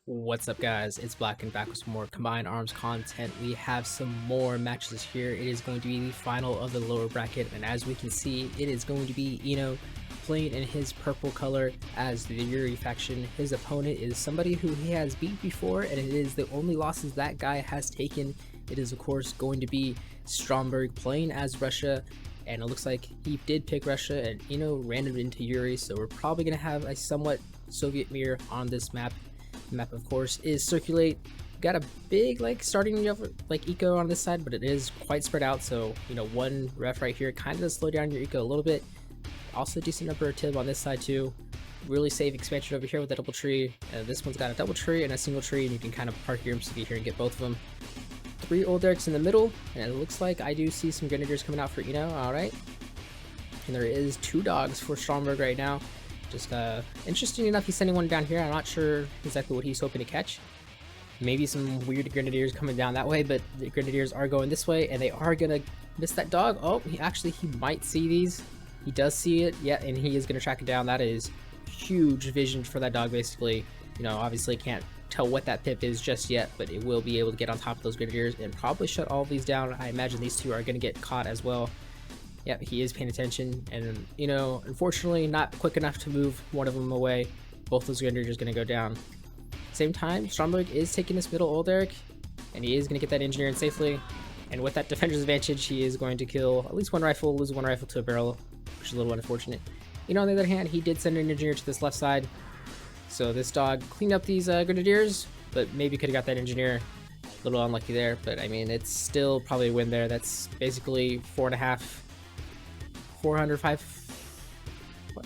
What's up, guys? It's Black and back with some more Combined Arms content. We have some more matches here. It is going to be the final of the lower bracket, and as we can see, it is going to be Inno playing in his purple color as the Yuri faction. His opponent is somebody who he has beat before, and it is the only losses that guy has taken. It is, of course, going to be Stromberg playing as Russia, and it looks like he did pick Russia, and Inno ran it into Yuri, so we're probably going to have a somewhat Soviet mirror on this map. The map, of course, is Circulate. Got a big starting eco on this side, but it is quite spread out, so one ref right here kind of does slow down your eco a little bit. Also decent number of tib on this side too. Really safe expansion over here with a double tree. This one's got a double tree and a single tree, and you can kind of park your MCV here and get both of them. 3 old Derricks in the middle, and it looks like I do see some Grenadiers coming out for Inno. Alright. And there is 2 dogs for Stromberg right now. Just interesting enough, he's sending one down here. I'm not sure exactly what he's hoping to catch. Maybe some weird Grenadiers coming down that way, but the Grenadiers are going this way, and they are gonna miss that dog. Oh, he might see these. He does see it, yeah, and he is gonna track it down. That is huge vision for that dog, basically. Obviously can't tell what that pip is just yet, but it will be able to get on top of those Grenadiers and probably shut all of these down. I imagine these 2 are gonna get caught as well. Yep, he is paying attention, and unfortunately not quick enough to move one of them away. Both those Grenadiers are going to go down. Same time, Stromberg is taking this middle old Derrick, and he is going to get that engineer in safely. And with that defender's advantage, he is going to kill at least 1 rifle, lose 1 rifle to a barrel, which is a little unfortunate. On the other hand, he did send an engineer to this left side, so this dog cleaned up these Grenadiers, but maybe could have got that engineer. A little unlucky there, but I mean, it's still probably a win there. That's basically 400,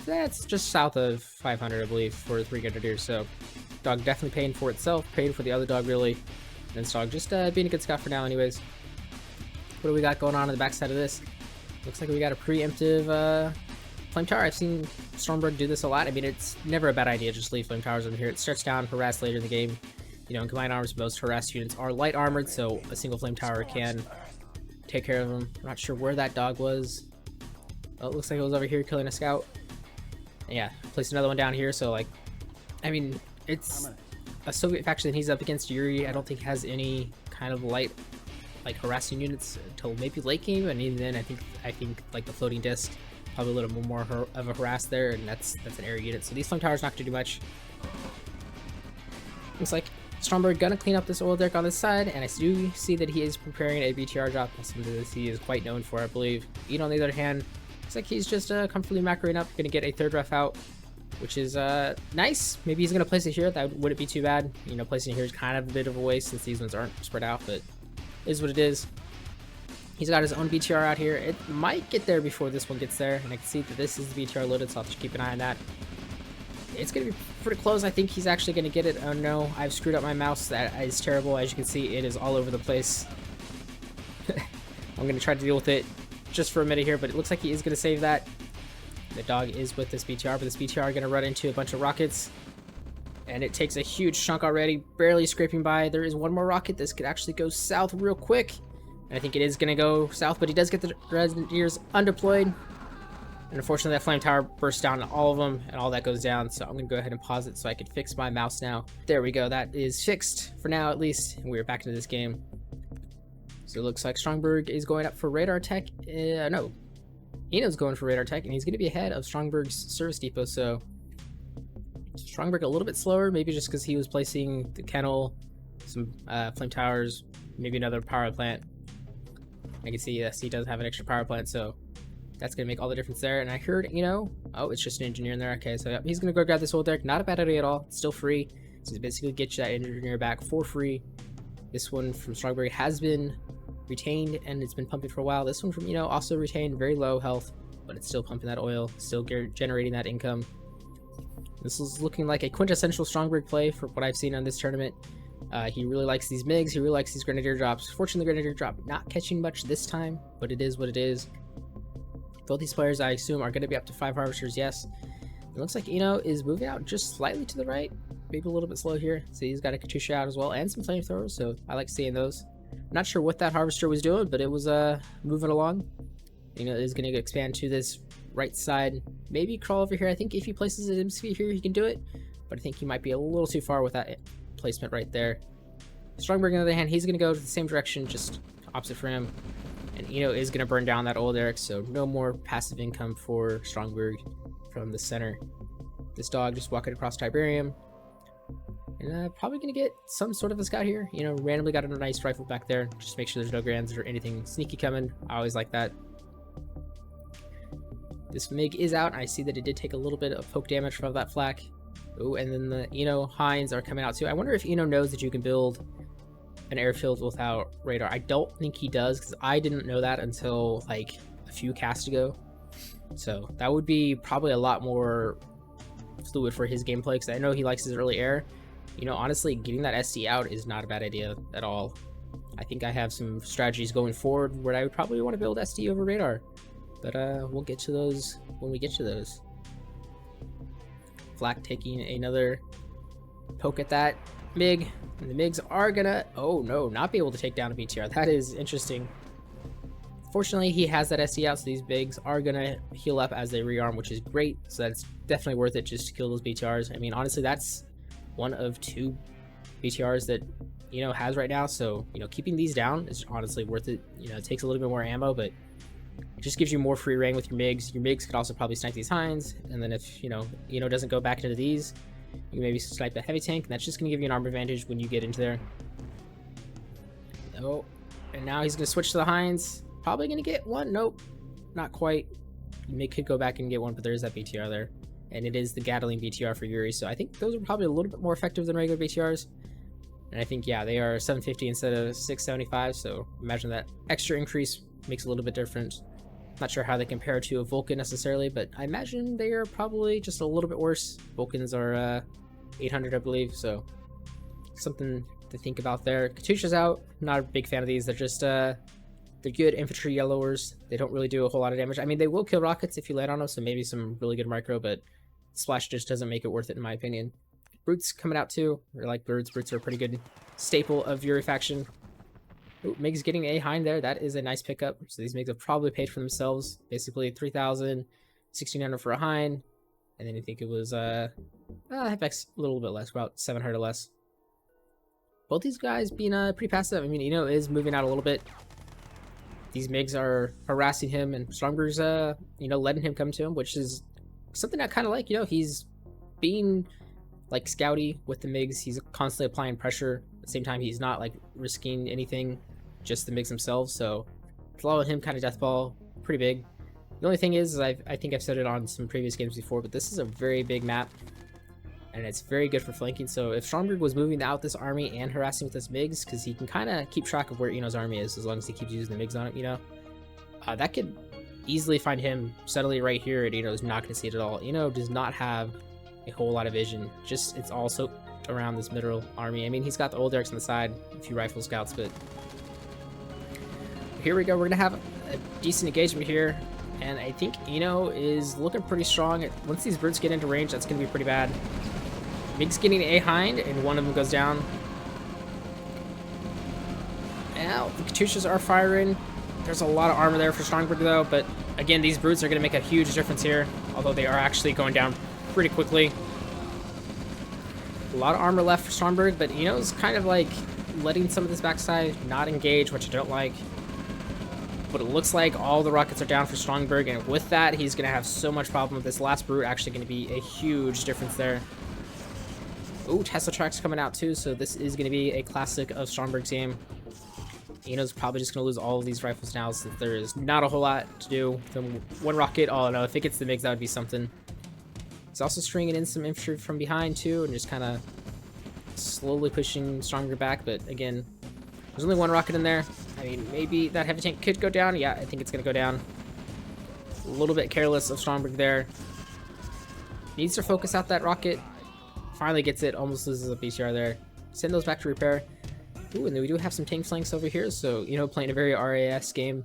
that's just south of 500, I believe, for 3 Grenadiers. So dog definitely paying for itself, paying for the other dog really, and this dog just being a good scout for now anyways. What do we got going on the backside of this? Looks like we got a preemptive flame tower. I've seen Stromberg do this a lot. I mean, it's never a bad idea to just leave flame towers over here. It starts down, harass later in the game. In Combined Arms, most harassed units are light armored, so a single flame tower can take care of them. I'm not sure where that dog was. Oh, it looks like it was over here killing a scout. Yeah, placed another one down here, so I mean, it's a Soviet faction that he's up against. Yuri, I don't think has any kind of light harassing units until maybe late game, and even then I think the floating disc, probably a little more of a harass there, and that's an area unit. So these flame towers not gonna do much. Looks like Stromberg gonna clean up this oil Derrick on this side, and I do see that he is preparing a BTR drop. That's something that he is quite known for, I believe. On the other hand, looks like he's just comfortably macroing up, gonna get a 3rd ref out, which is nice. Maybe he's gonna place it here. That wouldn't be too bad. Placing it here is kind of a bit of a waste since these ones aren't spread out, but it is what it is. He's got his own BTR out here. It might get there before this one gets there, and I can see that this is the BTR loaded, so I'll have to keep an eye on that. It's gonna be pretty close. I think he's actually gonna get it. Oh no, I've screwed up my mouse. That is terrible. As you can see, it is all over the place. I'm gonna try to deal with it just for a minute here, but it looks like he is going to save that. The dog is with this BTR, but this BTR going to run into a bunch of rockets, and it takes a huge chunk already, barely scraping by. There is 1 more rocket. This could actually go south real quick, and I think it is going to go south, but he does get the Grenadiers undeployed, and unfortunately that flame tower bursts down on all of them, and all that goes down. So I'm going to go ahead and pause it so I can fix my mouse now. There we go. That is fixed for now, at least, and we're back into this game. So it looks like Stromberg is going up for radar tech. No, Inno's going for radar tech, and he's going to be ahead of Stromberg's service depot. So Stromberg a little bit slower, maybe just because he was placing the kennel, some flame towers, maybe another power plant. I can see, yes, he does have an extra power plant, so that's going to make all the difference there. And I heard, oh, it's just an engineer in there. Okay, so yeah, he's going to go grab this old Derrick. Not a bad idea at all. It's still free. So he basically gets you that engineer back for free. This one from Stromberg has been retained, and it's been pumping for a while. This one from also retained, very low health, but it's still pumping that oil, still generating that income. This is looking like a quintessential Stromberg play for what I've seen on this tournament. He really likes these MiGs, he really likes these Grenadier drops. Fortunately, the Grenadier drop not catching much this time, but it is what it is. Both these players, I assume, are going to be up to 5 harvesters, yes. It looks like Inno is moving out just slightly to the right, maybe a little bit slow here. See, he's got a Katusha out as well, and some flamethrowers, so I like seeing those. Not sure what that harvester was doing, but it was moving along. Is going to expand to this right side. Maybe crawl over here. I think if he places an MCV here, he can do it. but I think he might be a little too far with that placement right there. Stromberg, on the other hand, he's going to go to the same direction, just opposite for him. And Inno is going to burn down that old Eric, so no more passive income for Stromberg from the center. This dog just walking across Tiberium. And probably going to get some sort of a scout here. Randomly got a nice rifle back there. Just make sure there's no grands or anything sneaky coming. I always like that. This MiG is out. I see that it did take a little bit of poke damage from that flak. Oh, and then the Inno Hinds are coming out too. I wonder if Inno knows that you can build an airfield without radar. I don't think he does, because I didn't know that until like a few casts ago. So that would be probably a lot more fluid for his gameplay, because I know he likes his early air. Honestly, getting that SD out is not a bad idea at all. I think I have some strategies going forward where I would probably want to build SD over radar, but we'll get to those when we get to those. Flak taking another poke at that MiG. And the MiGs are gonna, oh no, not be able to take down a BTR. That is interesting. Fortunately, he has that SD out, so these MiGs are gonna heal up as they rearm, which is great. So that's definitely worth it just to kill those BTRs. I mean, honestly, that's one of 2 BTRs that has right now. So keeping these down is honestly worth it. It takes a little bit more ammo, but it just gives you more free reign with your MiGs. Your MiGs could also probably snipe these Hinds, and then if doesn't go back into these, you can maybe snipe a heavy tank, and that's just going to give you an armor advantage when you get into there. Oh, and now he's going to switch to the Hinds. Probably going to get one. Nope, not quite. MiG could go back and get one, but there is that BTR there. And it is the Gatling BTR for Yuri, so I think those are probably a little bit more effective than regular BTRs. And I think, yeah, they are 750 instead of 675, so imagine that extra increase makes a little bit different. Not sure how they compare to a Vulcan necessarily, but I imagine they are probably just a little bit worse. Vulcans are 800, I believe, so something to think about there. Katyusha's out. Not a big fan of these. They're just they're good infantry yellowers. They don't really do a whole lot of damage. I mean, they will kill rockets if you land on them, so maybe some really good micro, but splash just doesn't make it worth it in my opinion. Brutes coming out too. They're like birds. Brutes are a pretty good staple of Yuri faction. Ooh, MiG's getting a Hind there. That is a nice pickup. So these MiGs have probably paid for themselves. Basically 3,000, 1,600 for a Hind. And then I think it was FX a little bit less, about 700 or less. Both these guys being pretty passive. I mean, Inno is moving out a little bit. These MiGs are harassing him, and Stromberg's letting him come to him, which is something I kind of like. He's being like scouty with the MiGs. He's constantly applying pressure. At the same time, he's not like risking anything, just the MiGs themselves. So following him kind of deathball, pretty big. The only thing is I think I've said it on some previous games before, but this is a very big map, and it's very good for flanking. So if Stromberg was moving out this army and harassing with his MiGs, because he can kind of keep track of where Inno's army is as long as he keeps using the MiGs on it, that could easily find him subtly right here, and Inno's not going to see it at all. Inno does not have a whole lot of vision. Just it's all soaked around this middle army. I mean, he's got the old Derricks on the side, a few rifle scouts, but here we go. We're going to have a decent engagement here. And I think Inno is looking pretty strong. Once these brutes get into range, that's going to be pretty bad. MiG's getting a Hind, and one of them goes down. Now, the Katyushas are firing. There's a lot of armor there for Stromberg, though. But, again, these brutes are going to make a huge difference here. Although they are actually going down pretty quickly. A lot of armor left for Stromberg, but Inno's kind of like letting some of this backside not engage, which I don't like. But it looks like all the rockets are down for Stromberg, and with that, he's going to have so much problem with this last brute. Actually going to be a huge difference there. Ooh, Tesla Track's coming out too, so this is going to be a classic of Stromberg's game. Inno's probably just going to lose all of these rifles now, since there is not a whole lot to do. From one rocket, oh no, if it gets the MiGs, that would be something. He's also stringing in some infantry from behind too, and just kind of slowly pushing Stromberg back, but again, there's only one rocket in there. I mean, maybe that heavy tank could go down. Yeah, I think it's going to go down. A little bit careless of Stromberg there. Needs to focus out that rocket. Finally gets it. Almost loses a BTR there. Send those back to repair. Ooh, and then we do have some tank flanks over here. So, playing a very RAS game.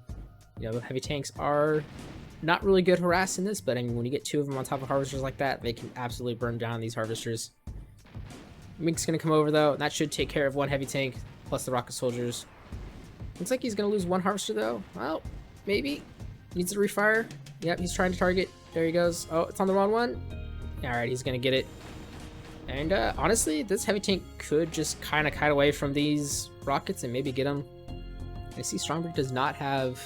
Heavy tanks are not really good harassing this, but I mean, when you get 2 of them on top of harvesters like that, they can absolutely burn down these harvesters. MiG's going to come over, though, and that should take care of one heavy tank, plus the rocket soldiers. Looks like he's going to lose one harvester, though. Well, maybe. Needs to refire. Yep, he's trying to target. There he goes. Oh, it's on the wrong one. Alright, he's going to get it. And honestly, this heavy tank could just kind of kite away from these rockets and maybe get them. I see Stromberg does not have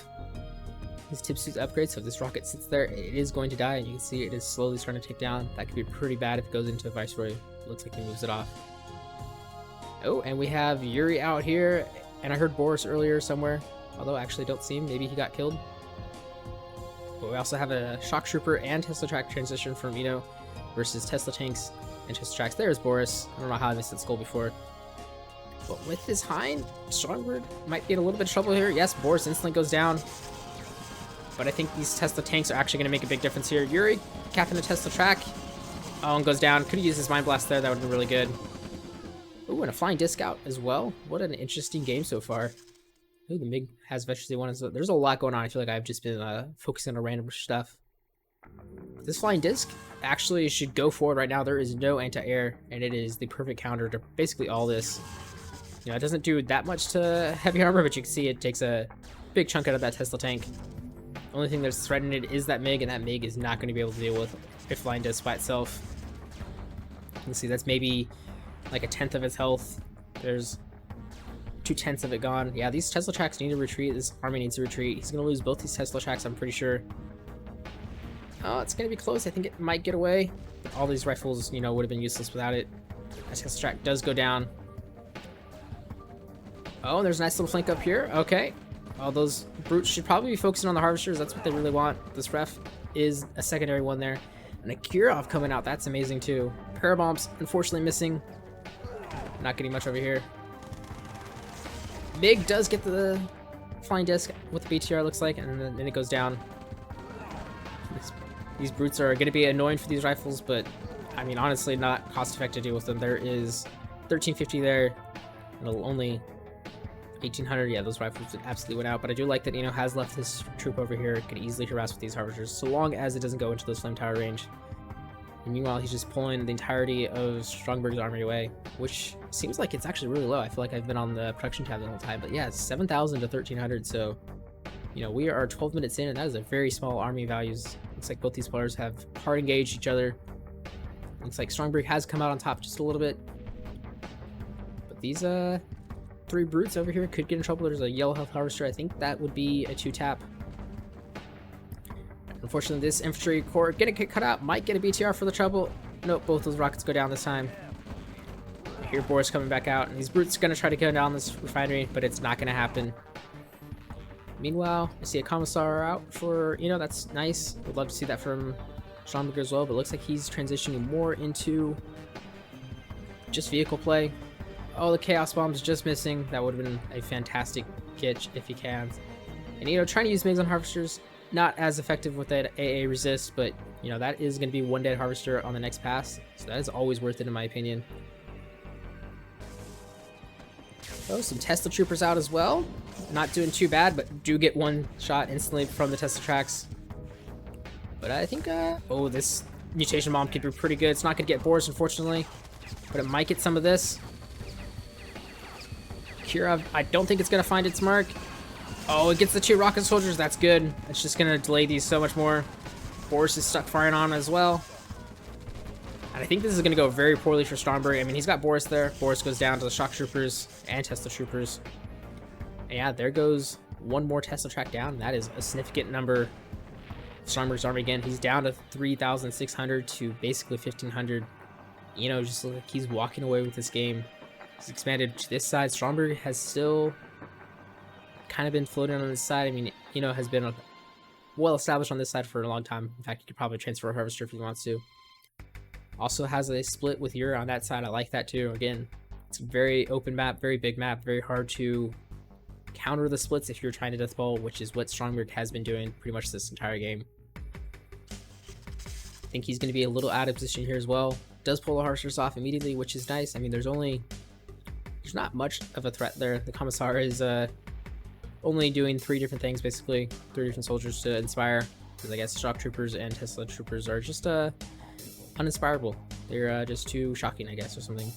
his tip suit upgrade, so if this rocket sits there, it is going to die, and you can see it is slowly starting to take down. That could be pretty bad if it goes into a Viceroy. It looks like he moves it off. Oh, and we have Yuri out here, and I heard Boris earlier somewhere, although I actually don't see him. Maybe he got killed. But we also have a Shock Trooper and Tesla Track transition from Inno versus Tesla tanks and Tesla Tracks. There's Boris. I don't know how I missed that skull before. But with his Hind, Stromberg might be in a little bit of trouble here. Yes, Boris instantly goes down. But I think these Tesla tanks are actually going to make a big difference here. Yuri capping the Tesla Track. Oh, and goes down. Could have used his Mind Blast there. That would have been really good. Ooh, and a Flying Disc out as well. What an interesting game so far. Ooh, the MiG has Veteran 1. So there's a lot going on. I feel like I've just been focusing on random stuff. This Flying Disc actually should go forward right now. There is no anti-air, and it is the perfect counter to basically all this. You know, it doesn't do that much to heavy armor, but you can see it takes a big chunk out of that Tesla tank. Only thing that's threatening it is that MiG, and that MiG is not going to be able to deal with a Flying Disc by itself. You can see that's maybe like 1/10 of its health. There's 2/10 of it gone. Yeah, these Tesla Tracks need to retreat. This army needs to retreat. He's going to lose both these Tesla Tracks, I'm pretty sure. Oh, it's going to be close. I think it might get away. All these rifles, you know, would have been useless without it. That Tesla Track does go down. Oh, there's a nice little flank up here. Okay. All those brutes should probably be focusing on the harvesters. That's what they really want. This ref is a secondary one there. And a Kirov coming out. That's amazing too. Parabombs, unfortunately missing. Not getting much over here. MiG does get the Flying Disc with the BTR, looks like, and then it goes down. These brutes are going to be annoying for these rifles, but I mean, honestly, not cost effective to deal with them. There is 1350 there. It'll only 1800. Yeah, those rifles absolutely went out, but I do like that Inno has left this troop over here. It can easily harass with these harvesters, so long as it doesn't go into those flame tower range. And meanwhile, he's just pulling the entirety of Stromberg's army away, which seems like it's actually really low. I feel like I've been on the production tab the whole time, but yeah, it's 7,000 to 1,300, so, you know, we are 12 minutes in, and that is a very small army values. Looks like both these players have hard engaged each other. Looks like Stromberg has come out on top just a little bit. But these, 3 brutes over here could get in trouble. There's a yellow health harvester. I think that would be a 2-tap. Unfortunately, this infantry corps gonna get cut out. Might get a BTR for the trouble. Nope, both those rockets go down this time. I hear Boris coming back out, and these brutes are gonna try to go down this refinery, but it's not gonna happen. Meanwhile, I see a commissar out for, you know, that's nice. Would love to see that from Stromberg as well, but it looks like he's transitioning more into just vehicle play. Oh, the Chaos Bomb's just missing. That would have been a fantastic catch if he can. And, you know, trying to use MiGs on harvesters, not as effective with that AA resist, but, you know, that is going to be 1 dead harvester on the next pass. So that is always worth it in my opinion. Oh, some Tesla Troopers out as well. Not doing too bad, but do get 1 shot instantly from the Tesla Tracks. But I think, oh, this mutation bomb could be pretty good. It's not going to get Boris, unfortunately, but it might get some of this. Kirov, I don't think it's going to find its mark. Oh, it gets the 2 rocket soldiers. That's good. It's just going to delay these so much more. Boris is stuck firing on as well. And I think this is going to go very poorly for Stromberg. I mean, he's got Boris there. Boris goes down to the Shock Troopers and Tesla Troopers. And yeah, there goes 1 more Tesla Track down. That is a significant number. Stromberg's army again. He's down to 3,600 to basically 1,500. You know, just like he's walking away with this game. He's expanded to this side. Stromberg has still kind of been floating on this side. I mean, you know, has been well established on this side for a long time. In fact, he could probably transfer a harvester if he wants to. Also has a split with Yuri on that side. I like that too. Again, it's a very open map, very big map, very hard to counter the splits if you're trying to death ball, which is what Stromberg has been doing pretty much this entire game. I think he's going to be a little out of position here as well. Does pull the harvesters off immediately, which is nice. I mean, there's not much of a threat there. The commissar is only doing 3 different things, basically 3 different soldiers to inspire, because I guess Shock Troopers and Tesla Troopers are just uninspirable. They're just too shocking, I guess, or something.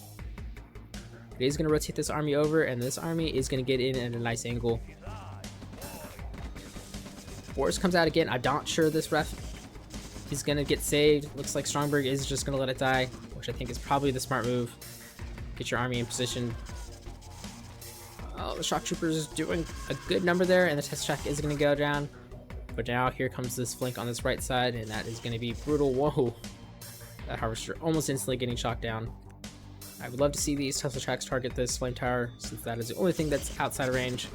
It is going to rotate this army over, and this army is going to get in at a nice angle. Boris comes out again. I'm not sure this ref is going to get saved. Looks like Stromberg is just going to let it die. which I think is probably the smart move. Get your army in position. Oh, the shock trooper is doing a good number there, and the test track is going to go down. But now here comes this flank on this right side, and that is going to be brutal. Whoa, that harvester almost instantly getting shot down. I would love to see these Tesla tracks target this flame tower, since that is the only thing that's outside of range.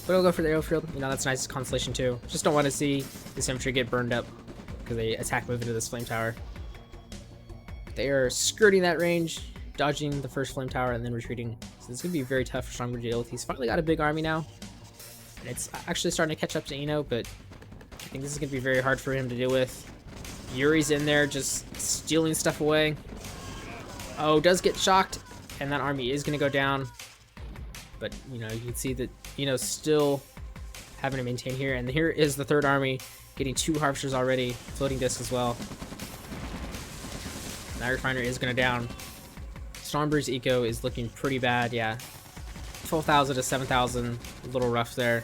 But I'll go for the airfield. You know, that's a nice constellation too. Just don't want to see this infantry get burned up because they attack move into this flame tower. They are skirting that range, dodging the first flame tower, and then retreating. So this is going to be very tough for Stromberg to deal with. He's finally got a big army now, and it's actually starting to catch up to Inno, but I think this is going to be very hard for him to deal with. Yuri's in there just stealing stuff away. Oh, does get shocked, and that army is going to go down. But, you know, you can see that, you know, still having to maintain here. And here is the third army getting 2 harvesters already, floating disc as well. That refiner is going to down. Stromberg's eco is looking pretty bad, yeah. 12,000 to 7,000, a little rough there.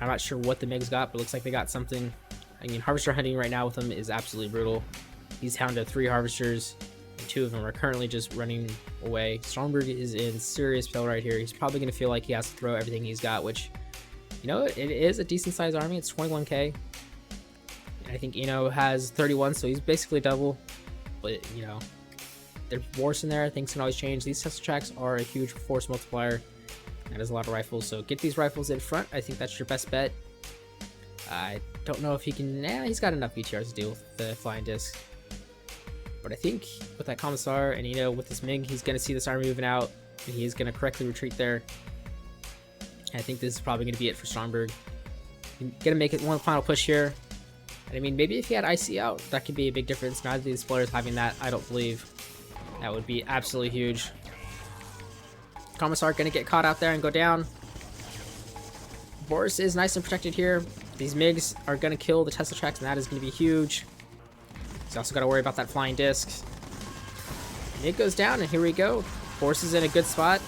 I'm not sure what the MiGs got, but it looks like they got something. I mean, harvester hunting right now with him is absolutely brutal. He's down to 3 harvesters, and 2 of them are currently just running away. Stromberg is in serious peril right here. He's probably going to feel like he has to throw everything he's got, which, you know, it is a decent sized army. It's 21k. I think Inno has 31, so he's basically double. But, you know, there's force in there. Things can always change. These Tesla tracks are a huge force multiplier. And there's a lot of rifles, so get these rifles in front. I think that's your best bet. I don't know if he can. Nah, he's got enough BTRs to deal with the flying disc. But I think with that Commissar and Inno with this MiG, he's going to see this army moving out, and he's going to correctly retreat there. And I think this is probably going to be it for Stromberg. He's going to make it one final push here. And I mean, maybe if he had IC out, that could be a big difference. Neither of these players having that, I don't believe. That would be absolutely huge. Commissar going to get caught out there and go down. Boris is nice and protected here. These MiGs are going to kill the Tesla tracks, and that is going to be huge. He's also got to worry about that flying disc. MiG goes down, and here we go. Boris is in a good spot.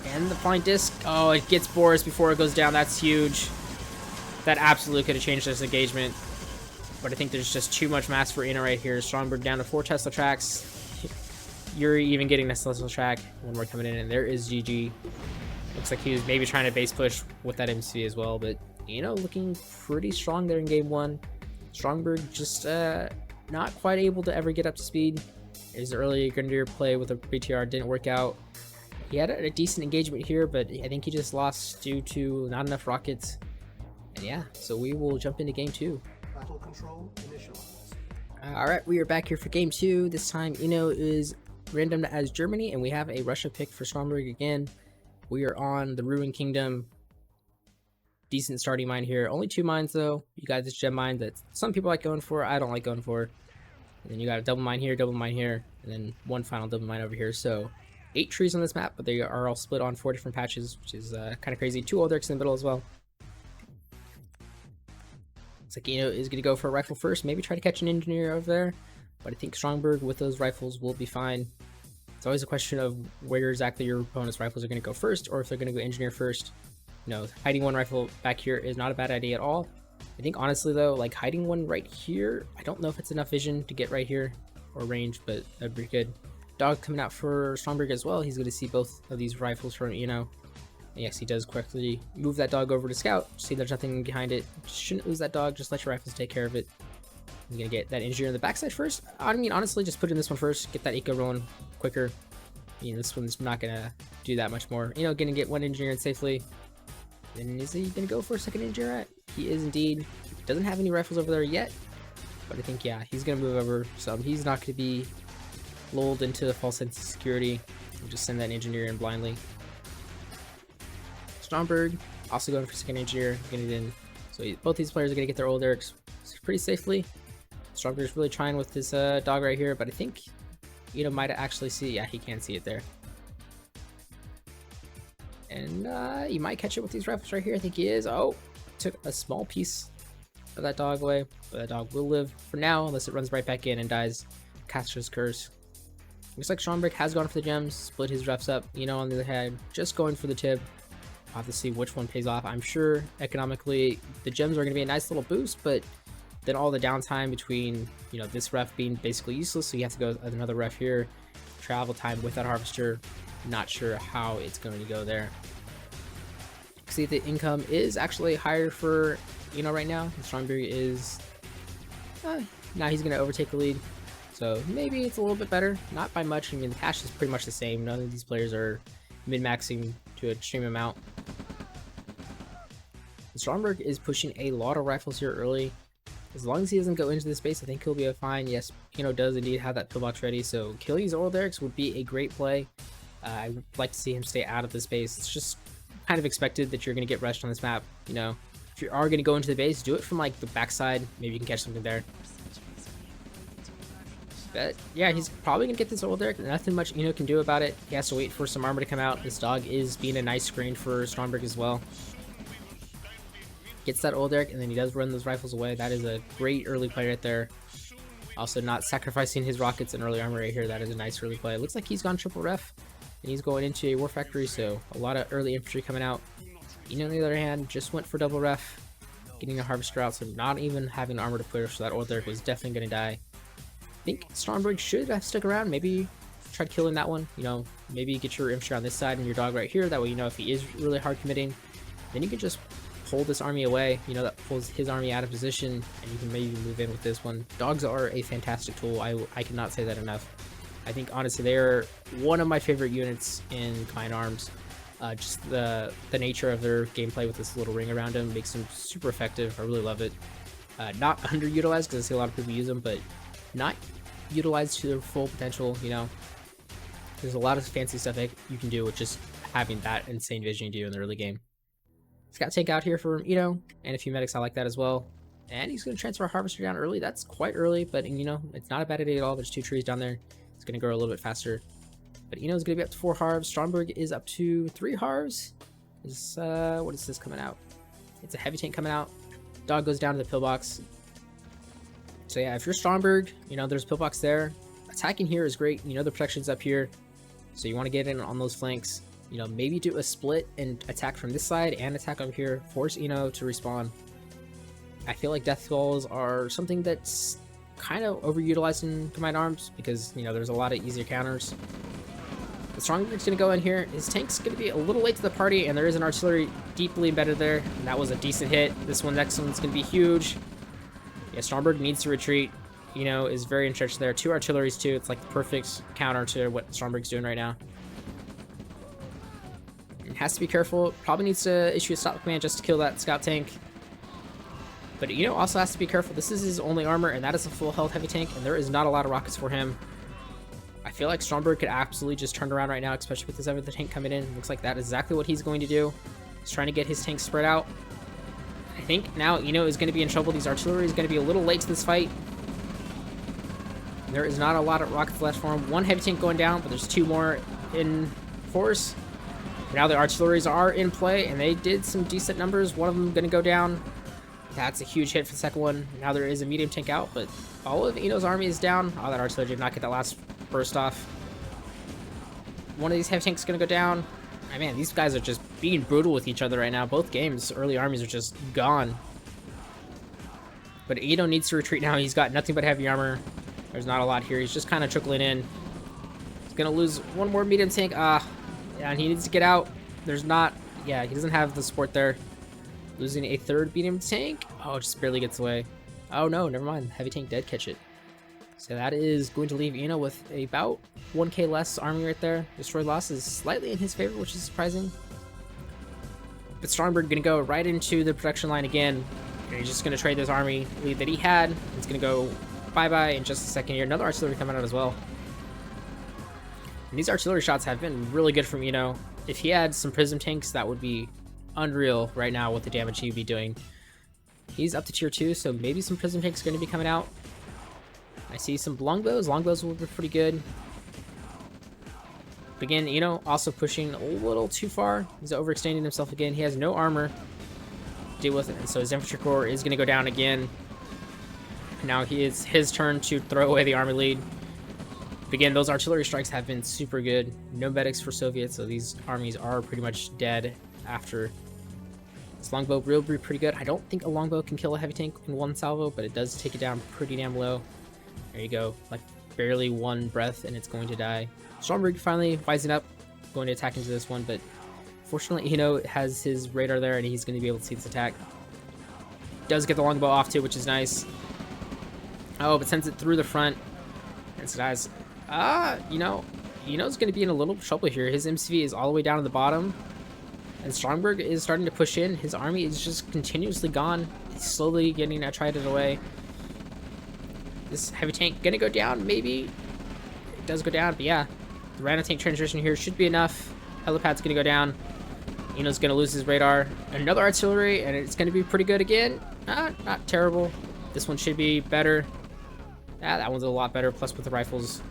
And the flying disc. Oh, it gets Boris before it goes down. That's huge. That absolutely could have changed this engagement. But I think there's just too much mass for Inno right here. Stromberg down to 4 Tesla tracks. Yuri even getting this Tesla track. One more coming in, and there is GG. Looks like he was maybe trying to base push with that MC as well, but Inno looking pretty strong there in game 1. Stromberg just not quite able to ever get up to speed. His early Grenadier play with a BTR didn't work out. He had a decent engagement here, but I think he just lost due to not enough rockets. And yeah, so we will jump into game 2. Battle control initialized. Alright, we are back here for game 2. This time Inno is random as Germany, and we have a Russia pick for Stromberg again. We are on the Ruined Kingdom. Decent starting mine here. Only 2 mines though. You got this gem mine that some people like going for. I don't like going for. And then you got a double mine here, and then one final double mine over here. So 8 trees on this map, but they are all split on 4 different patches, which is kind of crazy. 2 Olderks in the middle as well. Looks like Inno is going to go for a rifle first. Maybe try to catch an engineer over there. But I think Stromberg with those rifles will be fine. It's always a question of where exactly your opponent's rifles are going to go first, or if they're going to go engineer first. You know, hiding one rifle back here is not a bad idea at all. I think honestly though, like hiding one right here, I don't know if it's enough vision to get right here or range, but that'd be good. Dog coming out for Stromberg as well. He's going to see both of these rifles from Inno. And yes, he does quickly move that dog over to scout. See, there's nothing behind it. Shouldn't lose that dog. Just let your rifles take care of it. I'm going to get that engineer on the backside first. I mean, honestly, just put in this one first. Get that eco rolling quicker. You know, this one's not going to do that much more. You know, going to get one engineer in safely. And is he going to go for a second engineer at? He is indeed. Doesn't have any rifles over there yet. But I think, yeah, he's going to move over. So he's not going to be lulled into a false sense of security. We'll just send that engineer in blindly. Stromberg also going for second engineer. Getting it in. So both these players are going to get their old Erics pretty safely. Stromberg's really trying with this dog right here, but I think Inno might actually see. Yeah, he can see it there. And you might catch it with these rifles right here. I think he is. Oh, took a small piece of that dog away, but that dog will live for now unless it runs right back in and dies. Caster's Curse. Looks like Stromberg has gone for the gems, split his refs up. Inno on the other hand, just going for the tib. I'll have to see which one pays off. I'm sure economically the gems are going to be a nice little boost, but Then all the downtime between, you know, this ref being basically useless, so you have to go another ref here. Travel time with that harvester, not sure how it's going to go there. See, the income is actually higher for Inno right now. Stromberg is now he's going to overtake the lead, so maybe it's a little bit better, not by much. I mean, the cash is pretty much the same. None of these players are min-maxing to an extreme amount. Stromberg is pushing a lot of rifles here early. As long as he doesn't go into the space, I think he'll be fine. Yes, Inno does indeed have that pillbox ready, so killing these oil derricks would be a great play. I would like to see him stay out of the space. It's just kind of expected that you're going to get rushed on this map. You know, if you are going to go into the base, do it from like the backside. Maybe you can catch something there. But yeah, he's probably going to get this oil derrick. Nothing much Inno can do about it. He has to wait for some armor to come out. This dog is being a nice screen for Stromberg as well. Gets that oil derrick, and then he does run those rifles away. That is a great early play right there. Also not sacrificing his rockets and early armor right here. That is a nice early play. It looks like he's gone triple ref, and he's going into a war factory, so a lot of early infantry coming out. Inno, on the other hand, just went for double ref, getting a harvester out, so not even having armor to push, so that oil derrick was definitely going to die. I think Stromberg should have stuck around, maybe try killing that one. You know, maybe get your infantry on this side and your dog right here. That way, you know, if he is really hard committing, then you can just pull this army away. You know, that pulls his army out of position, and you can maybe move in with this one. Dogs are a fantastic tool. I cannot say that enough. I think honestly they're one of my favorite units in Combined Arms. Just the nature of their gameplay with this little ring around them makes them super effective. I really love it. Not underutilized, because I see a lot of people use them, but not utilized to their full potential. You know, there's a lot of fancy stuff that you can do with just having that insane vision you do in the early game. Scout tank out here for Inno, and a few medics. I like that as well. And he's going to transfer a harvester down early. That's quite early, but you know, it's not a bad idea at all. There's 2 trees down there. It's going to grow a little bit faster. But Inno's going to be up to 4 harvs. Stromberg is up to 3 harvs. What is this coming out? It's a heavy tank coming out. Dog goes down to the pillbox. So yeah, if you're Stromberg, you know, there's a pillbox there. Attacking here is great. You know, the protection's up here, so you want to get in on those flanks. You know, maybe do a split and attack from this side and attack over here. Force Inno to respawn. I feel like death balls are something that's kind of overutilized in Combined Arms, because, you know, there's a lot of easier counters. The Stromberg's going to go in here. His tank's going to be a little late to the party, and there is an artillery deeply embedded there, and that was a decent hit. This next one's going to be huge. Yeah, Stromberg needs to retreat. You know, is very entrenched there. 2 artilleries too. It's like the perfect counter to what Stromberg's doing right now. Has to be careful. Probably needs to issue a stop command just to kill that scout tank. But you know, also has to be careful. This is his only armor, and that is a full health heavy tank, and there is not a lot of rockets for him. I feel like Stromberg could absolutely just turn around right now, especially with this other tank coming in. Looks like that is exactly what he's going to do. He's trying to get his tanks spread out. I think now Inno is going to be in trouble. These artillery is going to be a little late to this fight. There is not a lot of rockets left for him. 1 heavy tank going down, but there's 2 more in force. Now the artilleries are in play, and they did some decent numbers. One of them going to go down. That's a huge hit for the second one. Now there is a medium tank out, but all of Inno's army is down. Oh, that artillery did not get that last burst off. One of these heavy tanks is going to go down. Oh, man, these guys are just being brutal with each other right now. Both games, early armies are just gone. But Inno needs to retreat now. He's got nothing but heavy armor. There's not a lot here. He's just kind of trickling in. He's going to lose 1 more medium tank. And he needs to get out. There's not... Yeah, he doesn't have the support there. Losing a 3rd medium tank. Oh, it just barely gets away. Oh, no, never mind. Heavy tank did catch it. So that is going to leave Inno with about 1k less army right there. Destroyed loss is slightly in his favor, which is surprising. But Stromberg going to go right into the production line again. And he's just going to trade this army lead that he had. It's going to go bye-bye in just a second here. Another artillery coming out as well. And these artillery shots have been really good from Inno. If he had some prism tanks, that would be unreal right now with the damage he'd be doing. He's up to tier 2, so maybe some prism tanks are going to be coming out. I see some longbows. Longbows will be pretty good. But again, Inno also pushing a little too far. He's overextending himself again. He has no armor to deal with it, and so his infantry corps is going to go down again. Now it's his turn to throw away the army lead. But again, those artillery strikes have been super good. No medics for Soviets, so these armies are pretty much dead after. This longbow will be pretty good. I don't think a longbow can kill a heavy tank in one salvo, but it does take it down pretty damn low. There you go, like barely one breath and it's going to die. Stromberg finally wising up, going to attack into this one, but fortunately Inno has his radar there and he's going to be able to see this attack. Does get the longbow off too, which is nice. Oh, but sends it through the front. And so dies. Inno's going to be in a little trouble here. His MCV is all the way down at the bottom. And Stromberg is starting to push in. His army is just continuously gone. He's slowly getting attrited away. This heavy tank gonna go down, maybe? It does go down, but yeah. The random tank transition here should be enough. Helipad's gonna go down. Inno's gonna lose his radar. Another artillery, and it's gonna be pretty good again. Not terrible. This one should be better. Yeah, that one's a lot better, plus with the rifles.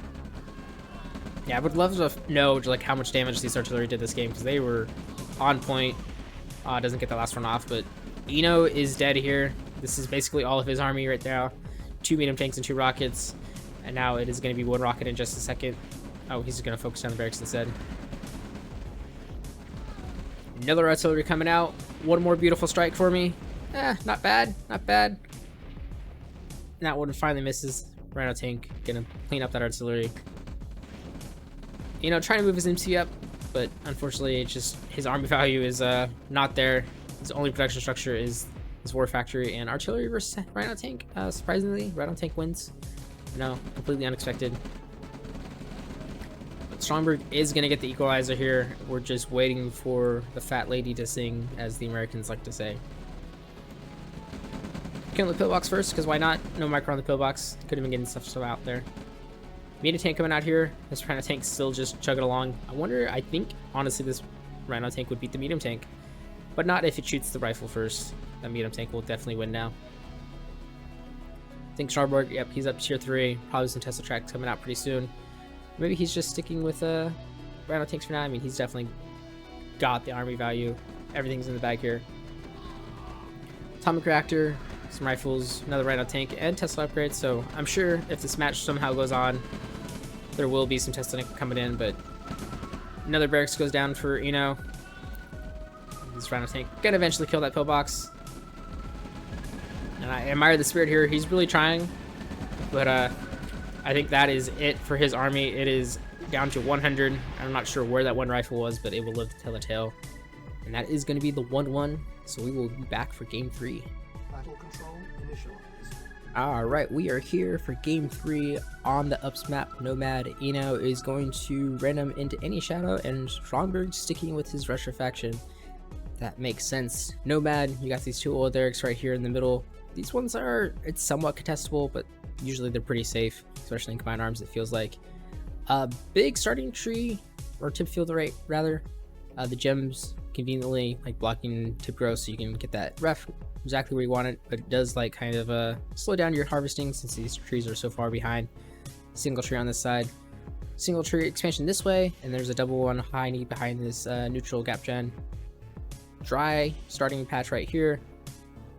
Yeah, I would love to know like how much damage these artillery did this game, because they were on point. Doesn't get the last one off, but Inno is dead here. This is basically all of his army right now. 2 medium tanks and 2 rockets, and now it is going to be 1 rocket in just a second. Oh, he's going to focus on the barracks instead. Another artillery coming out. One more beautiful strike for me. Not bad, not bad. And that one finally misses. Rhino tank gonna clean up that artillery. Trying to move his MC up, but unfortunately it's just his army value is not there. His only production structure is his war factory, and artillery versus Rhino tank. Surprisingly, Rhino tank wins. No, completely unexpected. But Stromberg is gonna get the equalizer here. We're just waiting for the fat lady to sing, as the Americans like to say. Kill the pillbox first, because why not? No micro on the pillbox. Could have been getting stuff out there. Medium tank coming out here. This Rhino tank still just chugging along. I think, honestly, this Rhino tank would beat the medium tank. But not if it shoots the rifle first. That medium tank will definitely win now. I think Stromberg, yep, he's up to tier 3. Probably some Tesla tracks coming out pretty soon. Maybe he's just sticking with Rhino tanks for now. I mean, he's definitely got the army value. Everything's in the bag here. Atomic reactor, some rifles, another Rhino tank, and Tesla upgrades. So I'm sure if this match somehow goes on, there will be some Tesla coming in, but another barracks goes down for Inno. This Rhino tank gonna eventually kill that pillbox. And I admire the spirit here. He's really trying, but I think that is it for his army. It is down to 100. I'm not sure where that one rifle was, but it will live to tell a tale. And that is going to be the 1-1. So we will be back for game 3. Battle control initialized. Alright, we are here for game 3 on the ups map. Nomad Inno is going to random into any shadow, and Stromberg sticking with his Russia faction. That makes sense. Nomad, you got these 2 oil derricks right here in the middle. These ones it's somewhat contestable, but usually they're pretty safe, especially in combined arms, it feels like. Big starting tree, or tip field right, rather. The gems conveniently like blocking tip growth, so you can get that ref exactly where you want it, but it does like kind of slow down your harvesting since these trees are so far behind. Single tree on this side, single tree expansion this way, and there's a double one high need behind this neutral gap gen. Dry starting patch right here,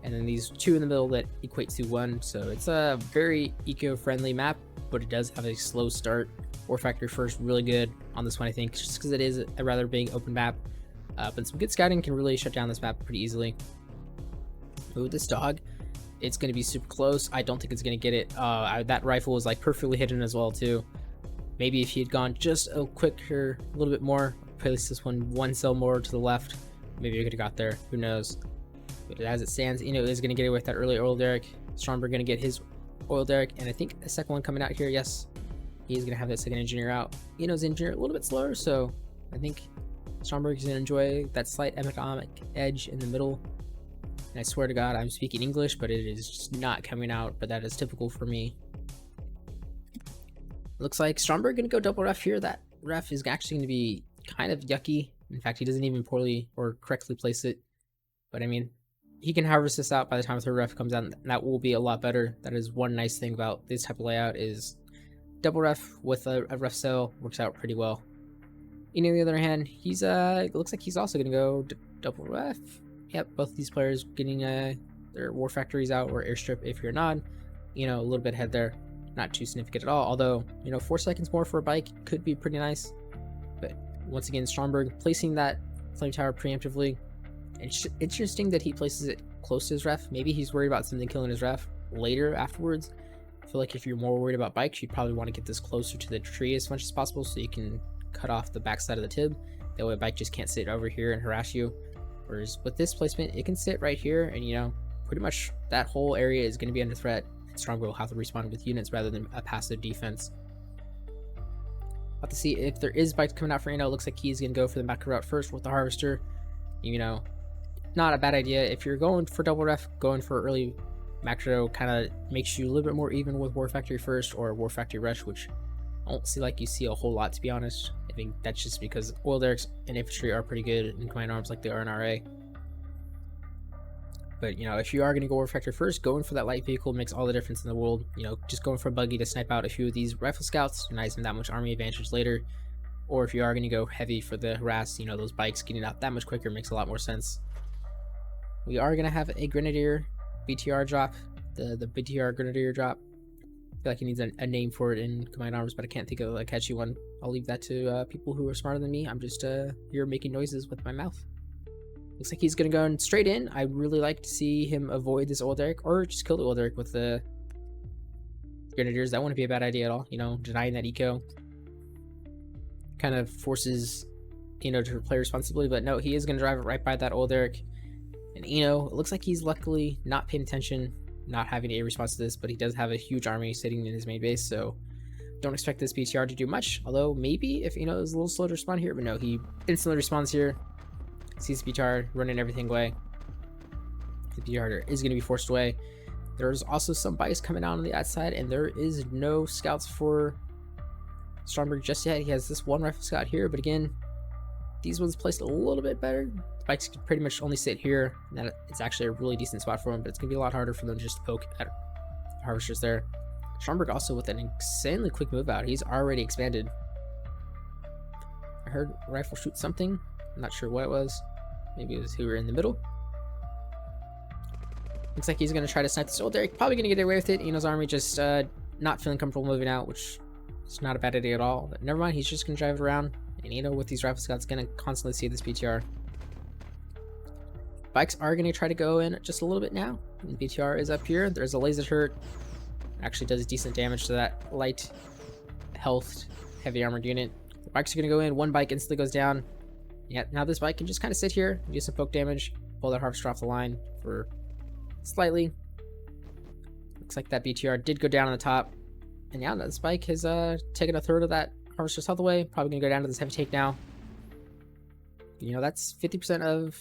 and then these 2 in the middle that equate to 1. So it's a very eco-friendly map, but it does have a slow start. War factory first, really good on this one, I think, just because it is a rather big open map. But some good scouting can really shut down this map pretty easily. Ooh, this dog, it's going to be super close. I don't think it's going to get it. That rifle was like perfectly hidden as well too. Maybe if he had gone just a little bit more, place this one cell more to the left, maybe we could have got there. Who knows? But as it stands, Inno is going to get it with that early oil derrick. Stromberg going to get his oil derrick, and I think a second one coming out here. Yes, he's going to have that second engineer out. Inno's engineer a little bit slower, so I think Stromberg is going to enjoy that slight economic edge in the middle. And I swear to God, I'm speaking English, but it is just not coming out, but that is typical for me. Looks like Stromberg going to go double ref here. That ref is actually going to be kind of yucky. In fact, he doesn't even poorly or correctly place it. But I mean, he can harvest this out by the time the third ref comes out, and that will be a lot better. That is one nice thing about this type of layout, is double ref with a ref cell works out pretty well. Inno, on the other hand, he's it looks like he's also going to go double ref. Yep, both these players getting their war factories out, or airstrip if you're not. A little bit ahead there. Not too significant at all, although 4 seconds more for a bike could be pretty nice. But once again, Stromberg placing that flame tower preemptively. It's interesting that he places it close to his ref. Maybe he's worried about something killing his ref later afterwards. I feel like if you're more worried about bikes, you'd probably want to get this closer to the tree as much as possible so you can cut off the backside of the tib. That way a bike just can't sit over here and harass you. Whereas with this placement, it can sit right here, and you know, pretty much that whole area is going to be under threat. Stromberg will have to respond with units rather than a passive defense. About to see if there is bikes coming out for Inno. Looks like he's going to go for the macro route first with the harvester. You know, not a bad idea. If you're going for double ref, going for early macro kind of makes you a little bit more even with War Factory first or War Factory Rush, which I don't see like you see a whole lot, to be honest. I think that's just because oil derricks and infantry are pretty good in command arms like they are in RA. But, you know, if you are going to go War Factory first, going for that light vehicle makes all the difference in the world. You know, just going for a buggy to snipe out a few of these rifle scouts, denies them that much army advantage later. Or if you are going to go heavy for the harass, you know, those bikes getting out that much quicker makes a lot more sense. We are going to have a Grenadier BTR drop, the BTR Grenadier drop. I feel like he needs a name for it in command arms, but I can't think of a catchy one. I'll leave that to people who are smarter than me. I'm just here making noises with my mouth. Looks like he's going to go straight in. I really like to see him avoid this oil derrick or just kill the oil derrick with the Grenadiers. That wouldn't be a bad idea at all. You know, denying that eco kind of forces Inno to play responsibly, but no, he is going to drive it right by that oil derrick. And Inno, it looks like he's luckily not paying attention, not having a response to this, but he does have a huge army sitting in his main base, so don't expect this BTR to do much. Although maybe if Inno is a little slow to respond here, but no, he instantly responds here. Sees the BTR running everything away. The BTR is going to be forced away. There's also some bikes coming out on the outside, and there is no scouts for Stromberg just yet. He has this one rifle scout here, but again, these ones placed a little bit better. The bikes can pretty much only sit here, and it's actually a really decent spot for them, but it's going to be a lot harder for them just to poke at harvesters there. Stromberg also with an insanely quick move out. He's already expanded. I heard a rifle shoot something. I'm not sure what it was. Maybe it was who were in the middle. Looks like he's going to try to snipe this oil derrick. Probably going to get away with it. Inno's army just not feeling comfortable moving out, which is not a bad idea at all. But never mind, he's just going to drive it around. And Inno with these rifle scouts going to constantly see this BTR. Bikes are going to try to go in just a little bit now. And BTR is up here. There's a laser turret. Actually does decent damage to that light health heavy armored unit. The bikes are going to go in. One bike instantly goes down. Yeah, now this bike can just kind of sit here and do some poke damage. Pull that harvester off the line for slightly. Looks like that BTR did go down on the top. And yeah, this bike has taken a third of that harvester's health away. Probably going to go down to this heavy take now. You know, that's 50% of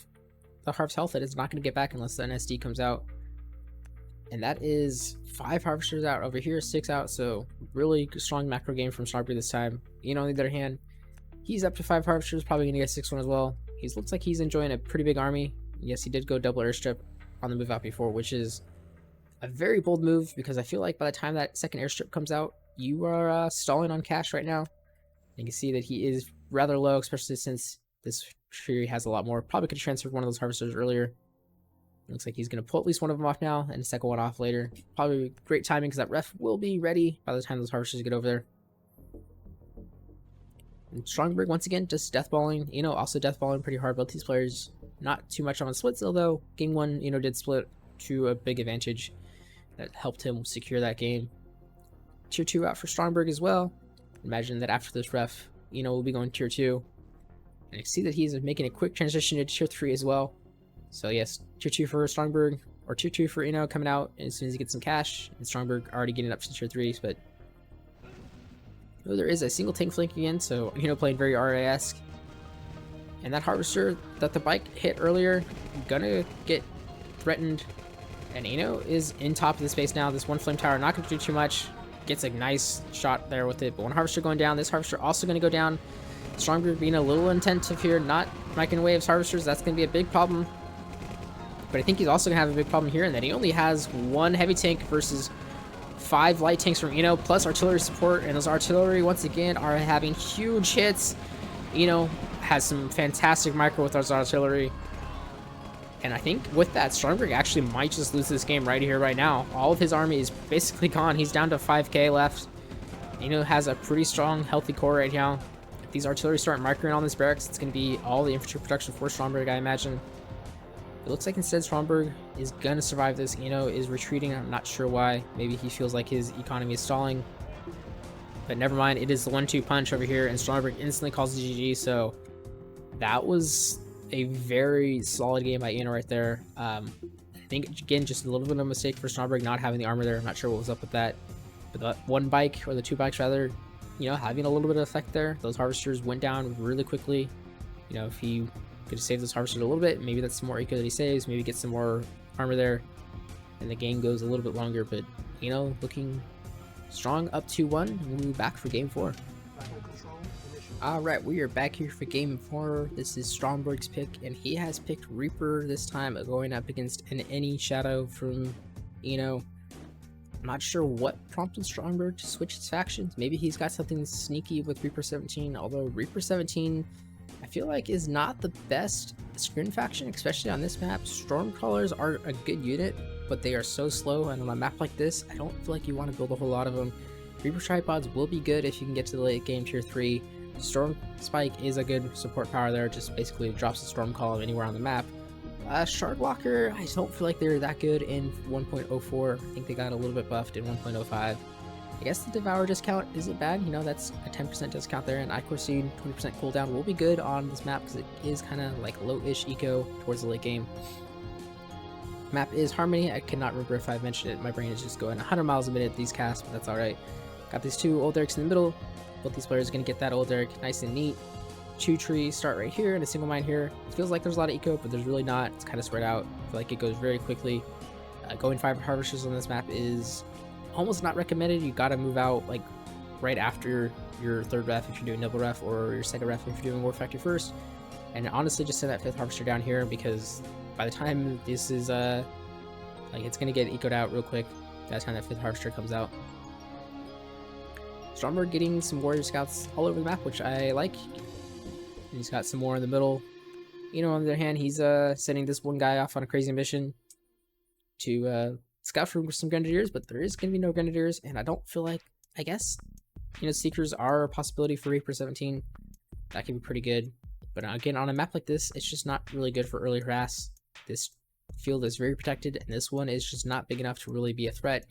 the harvest health that it's not going to get back unless the NSD comes out. And that is 5 harvesters out over here, 6 out. So really strong macro game from Stromberg this time. You know, on the other hand, he's up to 5 harvesters, probably going to get 6th one as well. He looks like he's enjoying a pretty big army. Yes, he did go double airstrip on the move out before, which is a very bold move because I feel like by the time that second airstrip comes out, you are stalling on cash right now. You can see that he is rather low, especially since this tree has a lot more. Probably could have transferred one of those harvesters earlier. Looks like he's going to pull at least one of them off now and the second one off later. Probably great timing because that ref will be ready by the time those harvesters get over there. And Stromberg once again just deathballing. Inno also deathballing pretty hard. Both these players not too much on splits, although game 1 Inno did split to a big advantage that helped him secure that game. Tier 2 out for Stromberg as well. Imagine that after this ref, Inno will be going tier 2. And you see that he's making a quick transition to tier 3 as well. So yes, tier 2 for Stromberg, or tier 2 for Inno coming out as soon as he gets some cash. And Stromberg already getting up to tier 3s, but oh, there is a single tank flank again, so Inno playing very RA-esque. And that harvester that the bike hit earlier, gonna get threatened. And Inno is in top of the space now. This one flame tower not gonna do too much. Gets a nice shot there with it, but one harvester going down. This harvester also gonna go down. Stromberg being a little attentive here, not making waves harvesters. That's gonna be a big problem. But I think he's also gonna have a big problem here in that he only has 1 heavy tank versus 5 light tanks from Inno, plus artillery support, and those artillery once again are having huge hits. Inno has some fantastic micro with those artillery. And I think with that, Stromberg actually might just lose this game right here, right now. All of his army is basically gone. He's down to 5k left. Inno has a pretty strong, healthy core right now. If these artillery start microing on this barracks, it's going to be all the infantry production for Stromberg, I imagine. It looks like instead Stromberg is gonna survive this. Inno is retreating. I'm not sure why. Maybe he feels like his economy is stalling. But never mind. It is the 1-2 punch over here, and Stromberg instantly calls the GG. So that was a very solid game by Inno right there. I think, again, just a little bit of a mistake for Stromberg not having the armor there. I'm not sure what was up with that. But the one bike, or the 2 bikes rather, having a little bit of effect there. Those harvesters went down really quickly. If he could have saved those harvesters a little bit, maybe that's some more eco that he saves, maybe get some more armor there, and the game goes a little bit longer. But looking strong, up 2-1. We'll move back for game 4. Alright, we are back here for game 4. This is Stromberg's pick, and he has picked Reaper this time, going up against an any shadow from Inno. I'm not sure what prompted Stromberg to switch his factions. Maybe he's got something sneaky with Reaper 17, although Reaper 17 I feel like is not the best screen faction, especially on this map. Stormcrawlers are a good unit, but they are so slow, and on a map like this, I don't feel like you want to build a whole lot of them. Reaper tripods will be good if you can get to the late game tier 3. Storm Spike is a good support power there, just basically drops the Storm Column anywhere on the map. Shardwalker, I don't feel like they're that good in 1.04. I think they got a little bit buffed in 1.05. I guess the Devour discount isn't bad, that's a 10% discount there, and Ichor Seed 20% cooldown will be good on this map because it is kind of like low-ish eco towards the late game. Map is Harmony. I cannot remember if I mentioned it. My brain is just going 100 miles a minute these casts, but that's alright. Got these 2 old Erics in the middle. Both these players are going to get that old Eric nice and neat. 2 trees start right here and a single mine here. It feels like there's a lot of eco, but there's really not. It's kind of spread out. I feel like it goes very quickly. Going 5 harvesters on this map is almost not recommended. You got to move out like right after your 3rd ref if you're doing double ref, or your 2nd ref if you're doing War Factory first. And honestly, just send that 5th harvester down here, because by the time this is it's gonna get ecoed out real quick. That's when that 5th harvester comes out. Stromberg getting some warrior scouts all over the map, which I like. And he's got some more in the middle. On the other hand, he's sending this one guy off on a crazy mission to scout for some grenadiers, but there is gonna be no grenadiers, and I don't feel like, I guess, seekers are a possibility for Reaper 17. That can be pretty good. But again, on a map like this, it's just not really good for early harass. This field is very protected, and this one is just not big enough to really be a threat.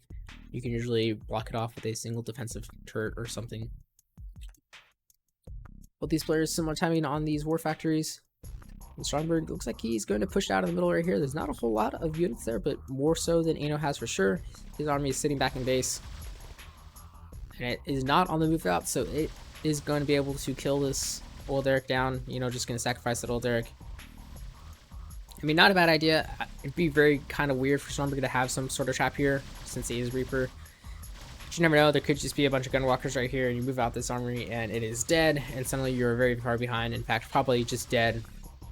You can usually block it off with a single defensive turret or something. Both these players, similar timing on these war factories. And Stromberg looks like he's going to push out in the middle right here. There's not a whole lot of units there, but more so than Inno has for sure. His army is sitting back in base. And it is not on the move out, so it is going to be able to kill this old Eric down. Just going to sacrifice that old Eric. I mean, not a bad idea. It'd be very kind of weird for Stromberg to have some sort of trap here, since he is Reaper. But you never know, there could just be a bunch of gunwalkers right here, and you move out this armory, and it is dead, and suddenly you're very far behind. In fact, probably just dead,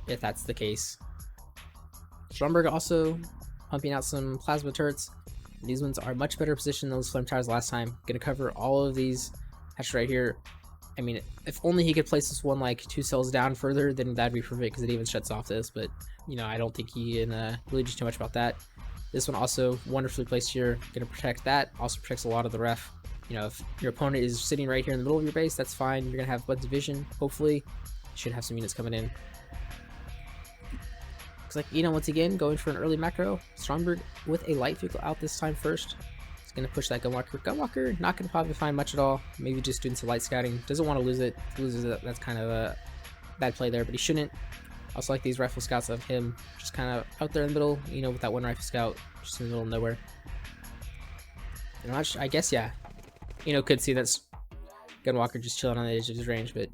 if that's the case. Stromberg also pumping out some plasma turrets. These ones are much better positioned than those flame towers last time. Gonna cover all of these hatches right here. I mean, if only he could place this one like 2 cells down further, then that'd be perfect, because it even shuts off this. But I don't think he can really do too much about that. This one also wonderfully placed here, gonna protect that. Also protects a lot of the ref. If your opponent is sitting right here in the middle of your base, that's fine. You're gonna have Blood Division. Hopefully, should have some units coming in. Looks like once again going for an early macro. Stromberg with a light vehicle out this time first. Gonna push that Gunwalker. Gunwalker not gonna probably find much at all. Maybe just doing some light scouting. Doesn't want to lose it. If he loses it, that's kind of a bad play there, but he shouldn't. Also like these rifle scouts of him just kind of out there in the middle, with that one rifle scout just in the middle of nowhere. And I guess, yeah, could see that's Gunwalker just chilling on the edge of his range, but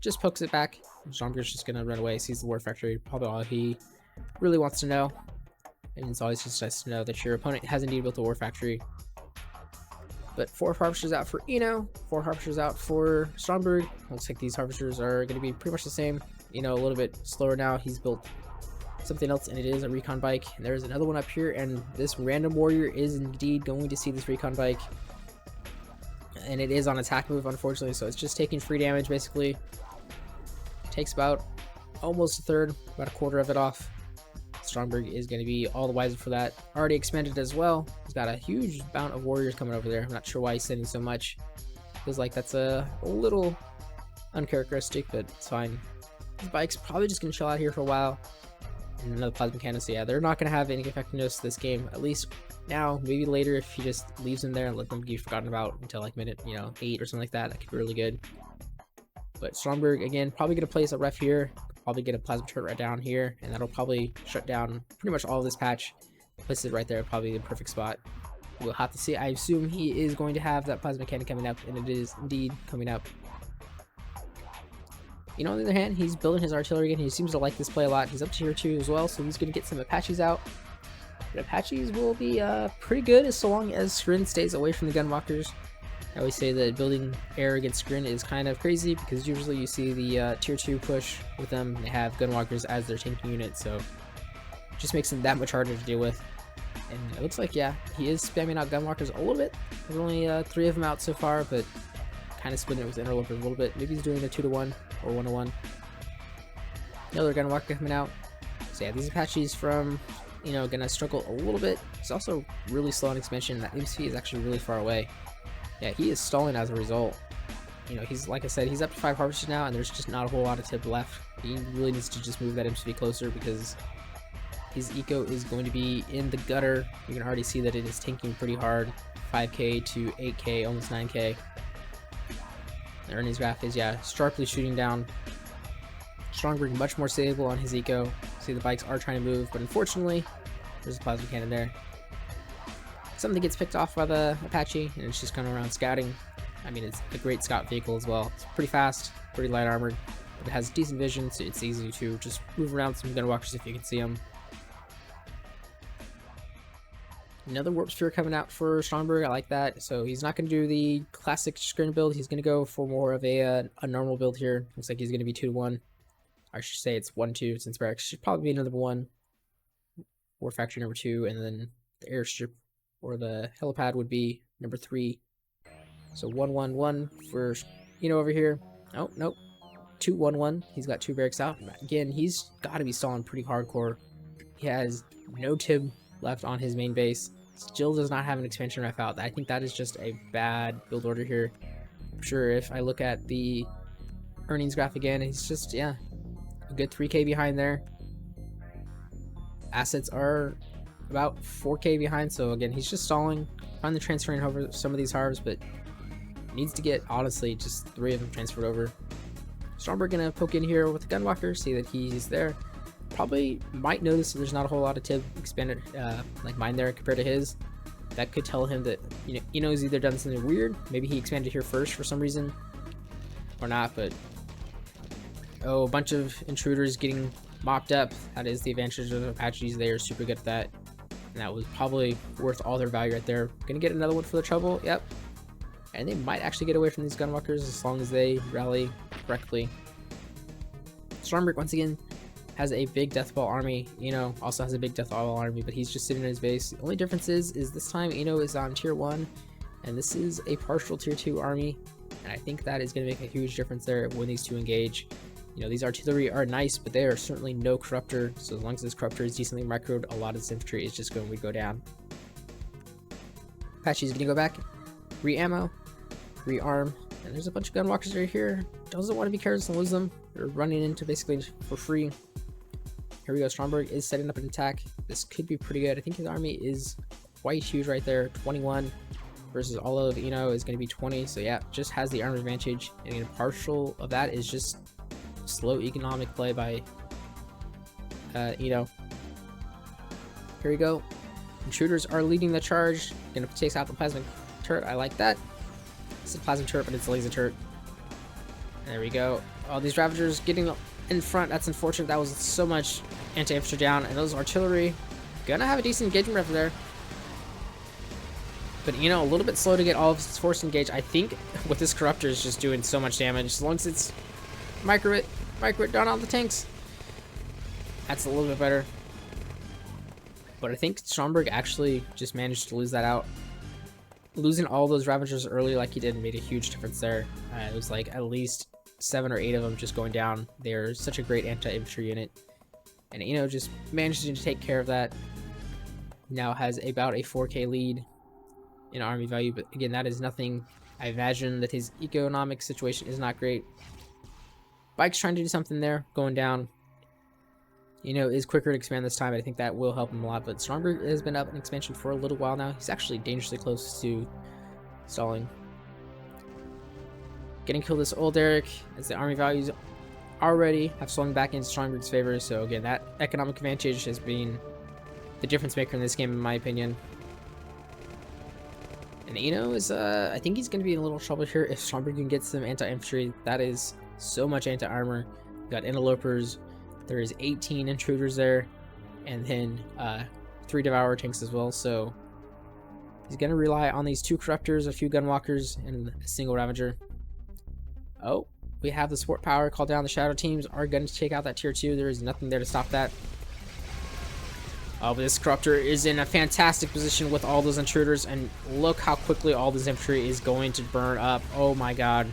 just pokes it back. Stromberg's just gonna run away, sees the War Factory, probably all he really wants to know. And it's always just nice to know that your opponent has indeed built a War Factory. But 4 harvesters out for Inno, 4 harvesters out for Stromberg. Looks like these harvesters are going to be pretty much the same. A little bit slower now. He's built something else, and it is a recon bike. And there's another one up here, and this random warrior is indeed going to see this recon bike. And it is on attack move, unfortunately, so it's just taking free damage, basically. It takes about almost a third, about a quarter of it off. Stromberg is going to be all the wiser for that. Already expanded as well. He's got a huge amount of warriors coming over there. I'm not sure why he's sending so much. Feels like that's a little uncharacteristic, but it's fine. His bike's probably just going to chill out here for a while. and another plasma cannon. So yeah, they're not going to have any effectiveness this game, at least now. Maybe later if he just leaves them there and let them be forgotten about until like minute 8 or something like that. That could be really good. But Stromberg again probably going to place a ref here, probably get a plasma turret right down here, and that'll probably shut down pretty much all of this patch. Place it right there, probably the perfect spot. We'll have to see. I assume he is going to have that plasma cannon coming up, and it is indeed coming up. On the other hand, he's building his artillery again. He seems to like this play a lot. He's up to tier 2 as well, so he's going to get some Apaches out. But Apaches will be pretty good so long as Skrin stays away from the Gunwalkers. I always say that building air against Skrin is kind of crazy because usually you see the tier 2 push with them. They have Gunwalkers as their tanking unit, so it just makes them that much harder to deal with. And it looks like, yeah, he is spamming out Gunwalkers a little bit. There's only 3 of them out so far, but kind of splitting it with Interloper a little bit. Maybe he's doing a 2-to-1 or 1-to-1. Another Gunwalker coming out. So yeah, these Apaches from, gonna struggle a little bit. He's also really slow on expansion. That MC is actually really far away. Yeah, he is stalling as a result. He's, like I said, he's up to 5 harvesters now, and there's just not a whole lot of tip left. He really needs to just move that MCV closer because his eco is going to be in the gutter. You can already see that it is tanking pretty hard. 5k to 8k, almost 9k. The earnings graph is, yeah, sharply shooting down. Stromberg much more stable on his eco. See, the bikes are trying to move, but unfortunately, there's a plasma cannon there. Something gets picked off by the Apache, and it's just going around scouting. I mean, it's a great scout vehicle as well. It's pretty fast, pretty light armored, but it has decent vision, so it's easy to just move around some Gunwalkers if you can see them. Another Warp Sphere coming out for Stromberg. I like that. So he's not going to do the classic Skrin build. He's going to go for more of a normal build here. Looks like he's going to be 2-to-1. I should say it's 1-2 since barracks should probably be number 1. War Factory number 2, and then the airstrip or the helipad would be number 3. So 1-1-1 for over here. Oh, nope. 2-1-1. He's got 2 barracks out. Again, he's got to be stalling pretty hardcore. He has no TIB left on his main base. Still does not have an expansion ref out. I think that is just a bad build order here. I'm sure if I look at the earnings graph again, he's just, yeah, a good 3k behind there. Assets are about 4k behind, so again, he's just stalling, finally transferring over some of these harvs, but needs to get, honestly, just 3 of them transferred over. Stromberg gonna poke in here with the Gunwalker, see that he's there. Probably might notice that there's not a whole lot of TIB expanded, like mine there compared to his. That could tell him that, Inno's either done something weird. Maybe he expanded here first for some reason, or not, but oh, a bunch of intruders getting mopped up. That is the advantage of the Apaches. They are super good at that. And that was probably worth all their value right there. Gonna get another one for the trouble. Yep. And they might actually get away from these Gunwalkers as long as they rally correctly. Stromberg, once again, has a big Deathball army. Also has a big Deathball army, but he's just sitting in his base. The only difference is this time Inno is on tier 1, and this is a partial tier 2 army. And I think that is going to make a huge difference there when these two engage. These artillery are nice, but they are certainly no Corruptor. So as long as this Corruptor is decently microed, a lot of this infantry is just going to go down. Apache's going to go back, re-ammo, re-arm, and there's a bunch of Gunwalkers right here. Doesn't want to be careless and lose them. They're running into basically for free. Here we go. Stromberg is setting up an attack. This could be pretty good. I think his army is quite huge right there. 21 versus all of Inno is going to be 20. So yeah, just has the armor advantage. And again, partial of that is just slow economic play by Inno. Here we go. Intruders are leading the charge. Going to chase out the plasma turret. I like that. It's a plasma turret, but it's a laser turret. There we go. All these Ravagers getting in front. That's unfortunate. That was so much anti-infantry down, and those artillery gonna have a decent engagement ref there. But a little bit slow to get all of its force engaged. I think with this Corruptor is just doing so much damage. As long as it's micro it down all the tanks, that's a little bit better. But I think Stromberg actually just managed to lose that out. Losing all those Ravagers early like he did made a huge difference there. It was like at least 7 or 8 of them just going down. They're such a great anti-infantry unit. And Inno just managed to take care of that. Now has about a 4k lead in army value, but again, that is nothing. I imagine that his economic situation is not great. Bike's trying to do something there, going down. Is quicker to expand this time. I think that will help him a lot. But Stromberg has been up in expansion for a little while now. He's actually dangerously close to stalling. Getting killed this old Eric as the army values already have swung back in Stromberg's favor. So again, that economic advantage has been the difference maker in this game, in my opinion. And Inno is, I think he's going to be in a little trouble here if Stromberg can get some anti-infantry. That is so much anti-armor. We got interlopers. There is 18 intruders there, and then 3 devourer tanks as well. So he's going to rely on these 2 corruptors, a few gunwalkers, and a single ravager. Oh, we have the support power called down. The shadow teams are going to take out that tier 2. There is nothing there to stop that. Oh, but this corruptor is in a fantastic position with all those intruders, and look how quickly all this infantry is going to burn up. Oh my god.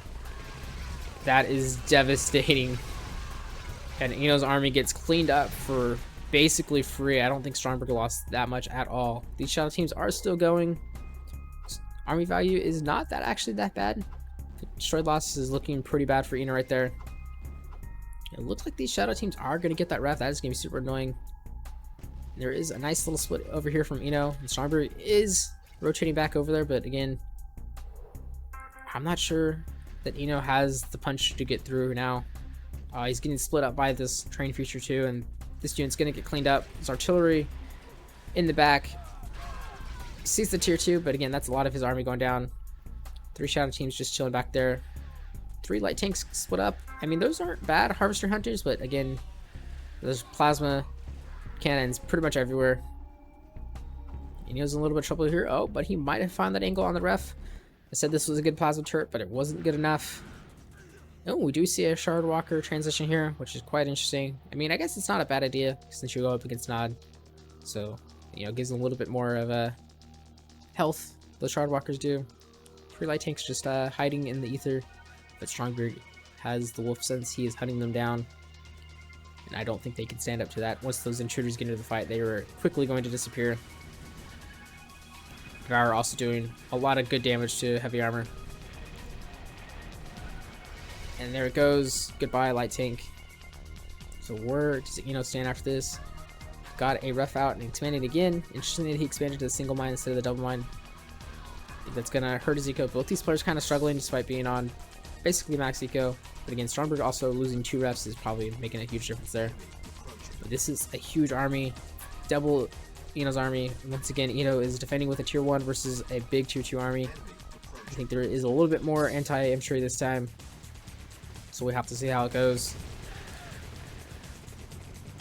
That is devastating. And Inno's army gets cleaned up for basically free. I don't think Stromberg lost that much at all. These shadow teams are still going. Army value is not actually that bad. Destroyed losses is looking pretty bad for Inno right there. It looks like these shadow teams are going to get that ref. That is going to be super annoying. There is a nice little split over here from Inno, and Stromberg is rotating back over there, but again, I'm not sure that Inno has the punch to get through now. He's getting split up by this train feature too, and this unit's going to get cleaned up. His artillery in the back sees the tier 2, but again, that's a lot of his army going down. 3 shadow teams just chilling back there. 3 light tanks split up. I mean, those aren't bad harvester hunters, but again, there's plasma cannons pretty much everywhere. And he was in a little bit of trouble here. Oh, but he might have found that angle on the ref. I said this was a good plasma turret, but it wasn't good enough. Oh, we do see a shard walker transition here, which is quite interesting. I mean, I guess it's not a bad idea since you go up against Nod. So, gives them a little bit more of a health. Those shard walkers do. 3 light tanks just hiding in the ether, but Stromberg has the wolf sense. He is hunting them down. And I don't think they can stand up to that. Once those intruders get into the fight, they were quickly going to disappear. Devourer also doing a lot of good damage to heavy armor. And there it goes. Goodbye, light tank. So where does Inno stand after this? Got a ref out and expanded again. Interesting that he expanded to the single mine instead of the double mine. I think that's going to hurt his eco. Both these players kind of struggling despite being on basically max eco. But again, Stromberg also losing 2 refs is probably making a huge difference there. But this is a huge army. Double Inno's army. Once again, Inno is defending with a tier 1 versus a big tier 2 army. I think there is a little bit more anti-infantry this time. So we have to see how it goes.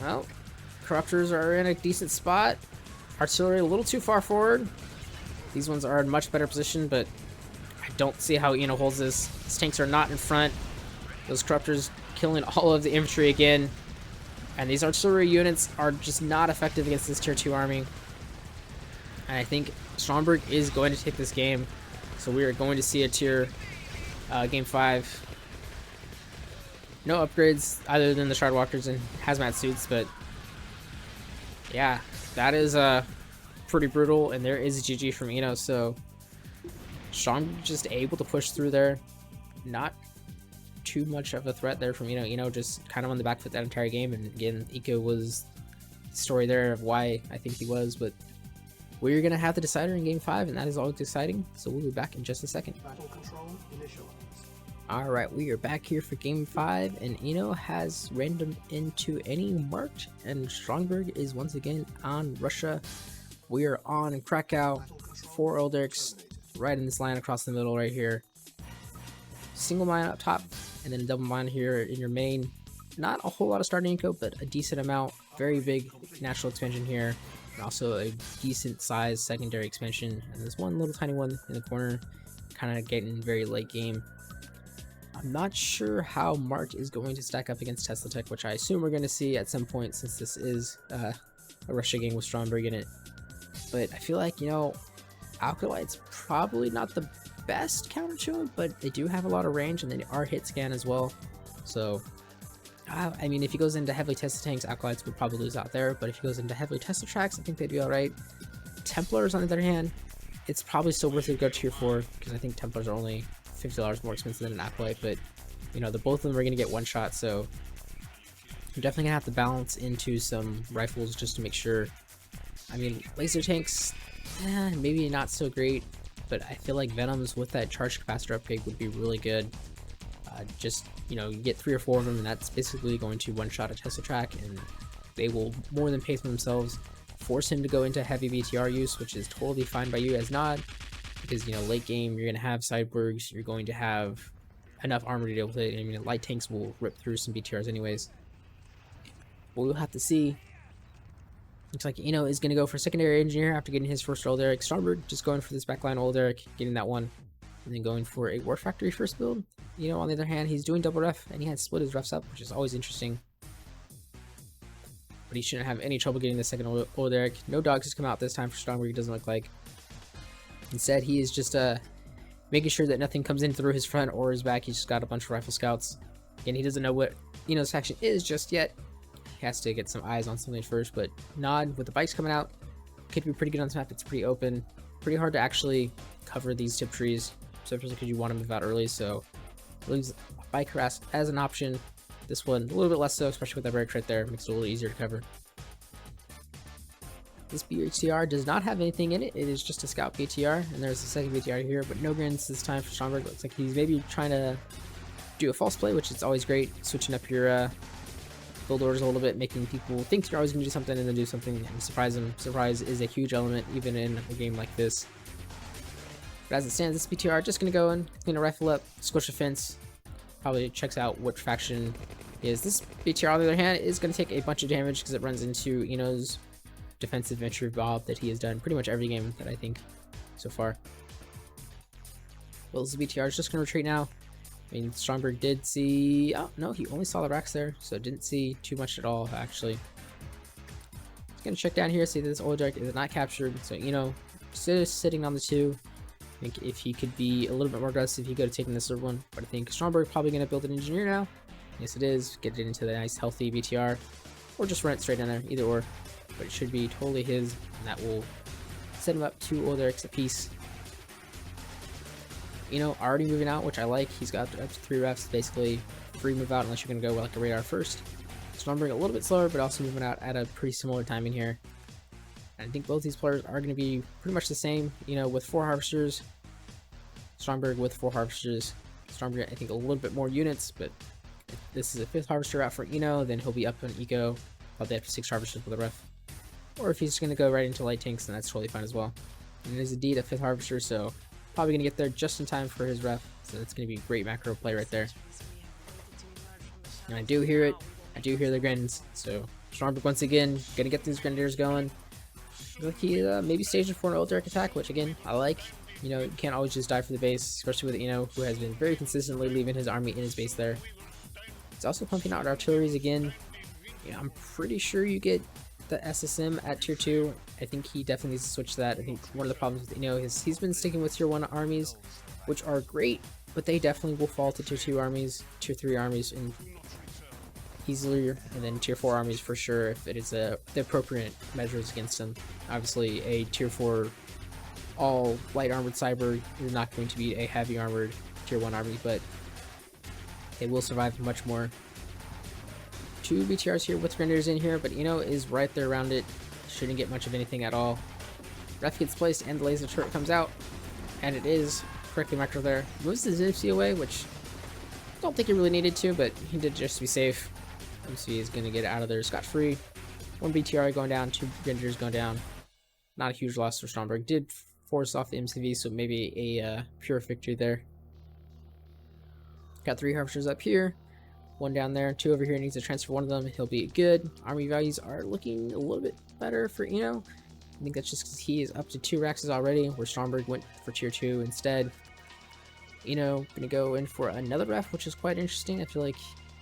Well, corruptors are in a decent spot. Artillery a little too far forward. These ones are in much better position, but I don't see how Inno holds this. His tanks are not in front. Those corruptors killing all of the infantry again. And these artillery units are just not effective against this tier 2 army. And I think Stromberg is going to take this game. So we are going to see a tier game 5. No upgrades other than the Shardwalkers and hazmat suits, but yeah, that is pretty brutal. And there is a GG from Inno. So Stromberg just able to push through there. Not too much of a threat there from Inno just kind of on the back foot that entire game, and again, eco was the story there of why I think he was, but we're gonna have the decider in game 5, and that is always exciting. So we'll be back in just a second. Battle control initialized. All right, we are back here for game 5, and Inno has random into any marked, and Stromberg is once again on Russia. We are on Krakow, 4 Eldrics right in this line across the middle right here. Single mine up top, and then a double mine here in your main. Not a whole lot of starting eco, but a decent amount. Very big natural expansion here, and also a decent size secondary expansion. And there's one little tiny one in the corner, kind of getting very late game. I'm not sure how Mark is going to stack up against Tesla Tech, which I assume we're going to see at some point since this is a Russia game with Stromberg in it. But I feel like, Alkalite's probably not the best counter to him, but they do have a lot of range, and they are hit scan as well. So I mean, if he goes into heavily tested tanks, Alkalites would probably lose out there, but if he goes into heavily tested tracks, I think they'd be alright. Templars, on the other hand, it's probably still worth it to go tier 4, because I think Templars are only $50 more expensive than an Acolyte, but the both of them are going to get one shot, so I'm definitely gonna have to balance into some rifles just to make sure. I mean, laser tanks, maybe not so great, but I feel like Venoms with that charge capacitor upgrade would be really good. Just, you know, you get 3 or 4 of them, and that's basically going to one-shot a Tesla track, and they will more than pay for themselves. Force him to go into heavy BTR use, which is totally fine by you as Nod, because, you know, late game, you're going to have Cyborgs, you're going to have enough armor to deal with it. I mean, light tanks will rip through some BTRs anyways. But we'll have to see. Looks like Inno is going to go for secondary engineer after getting his first old Eric. Stromberg just going for this backline old Eric, getting that one, and then going for a War Factory first build. You know, on the other hand, he's doing double ref, and he had split his refs up, which is always interesting. But he shouldn't have any trouble getting the second old Eric. No dogs has come out this time for Stromberg, it doesn't look like. Instead, he is just making sure that nothing comes in through his front or his back. He's just got a bunch of rifle scouts. And he doesn't know what Inno's faction is just yet. He has to get some eyes on something first, but Nod, with the bikes coming out, could be pretty good on this map. It's pretty open. Pretty hard to actually cover these tip trees, especially because you want to move out early, so leaves bike harass as an option. This one, a little bit less so, especially with that break right there. Makes it a little easier to cover. This BTR does not have anything in it. It is just a scout BTR, and there's a second BTR here, but no grins this time for Stromberg. Looks like he's maybe trying to do a false play, which is always great. Switching up your build orders a little bit, making people think you're always going to do something and then do something and surprise them. Surprise is a huge element, even in a game like this. But as it stands, this BTR just going to go in, clean a rifle up, squish a fence, probably checks out which faction is. This BTR, on the other hand, is going to take a bunch of damage because it runs into Inno's defensive entry bob that he has done pretty much every game that I think so far. Well, this BTR is just going to retreat now. I mean, Stromberg did see... Oh, no, he only saw the racks there, so didn't see too much at all, actually. Just going to check down here, see that this old Dark is not captured, so, you know, sitting on the 2. I think if he could be a little bit more aggressive, he could have taken this third one, but I think Stromberg probably going to build an engineer now. Yes, it is. Get it into the nice, healthy BTR, or just run it straight in there, either or. But it should be totally his, and that will set him up 2 old Erics apiece. You know, already moving out, which I like. He's got up to 3 refs, basically free move out unless you're going to go with like a radar first. Stromberg a little bit slower, but also moving out at a pretty similar timing here. And I think both these players are going to be pretty much the same, you know, with 4 harvesters. Stromberg with 4 harvesters. Stromberg, I think, a little bit more units, but if this is a 5th harvester out for Inno, then he'll be up on eco, probably after 6 harvesters with a ref. Or if he's just going to go right into light tanks, then that's totally fine as well. And it is indeed a 5th harvester, so probably going to get there just in time for his ref. So that's going to be a great macro play right there. And I do hear it. I do hear the grins. So Stromberg once again going to get these grenadiers going. Look, he maybe staging for an old Derek attack, which again, I like. You know, you can't always just die for the base, especially with Inno, who has been very consistently leaving his army in his base there. He's also pumping out artilleries again. You know, I'm pretty sure you get the SSM at tier 2. I think he definitely needs to switch that. I think one of the problems with Inno is he's been sticking with tier 1 armies, which are great, but they definitely will fall to tier 2 armies, tier 3 armies, and easily, and then tier 4 armies for sure if it is the appropriate measures against them. Obviously, a tier 4 all light armored cyber is not going to be a heavy armored tier 1 army, but it will survive much more. 2 BTRs here with Grenadiers in here, but Inno is right there around it. Shouldn't get much of anything at all. Ref gets placed and the laser turret comes out, and it is correctly macro there. Moves the ZFC away, which I don't think he really needed to, but he did just to be safe. MC is going to get out of there scot-free. 1 BTR going down, 2 Grenadiers going down. Not a huge loss for Stromberg. Did force off the MCV, so maybe a pure victory there. Got 3 harvesters up here. 1 down there, 2 over here. Needs to transfer 1 of them. He'll be good. Army values are looking a little bit better for Inno. I think that's just because he is up to 2 racks already, where Stromberg went for tier 2 instead. Inno gonna go in for another ref, which is quite interesting. I feel like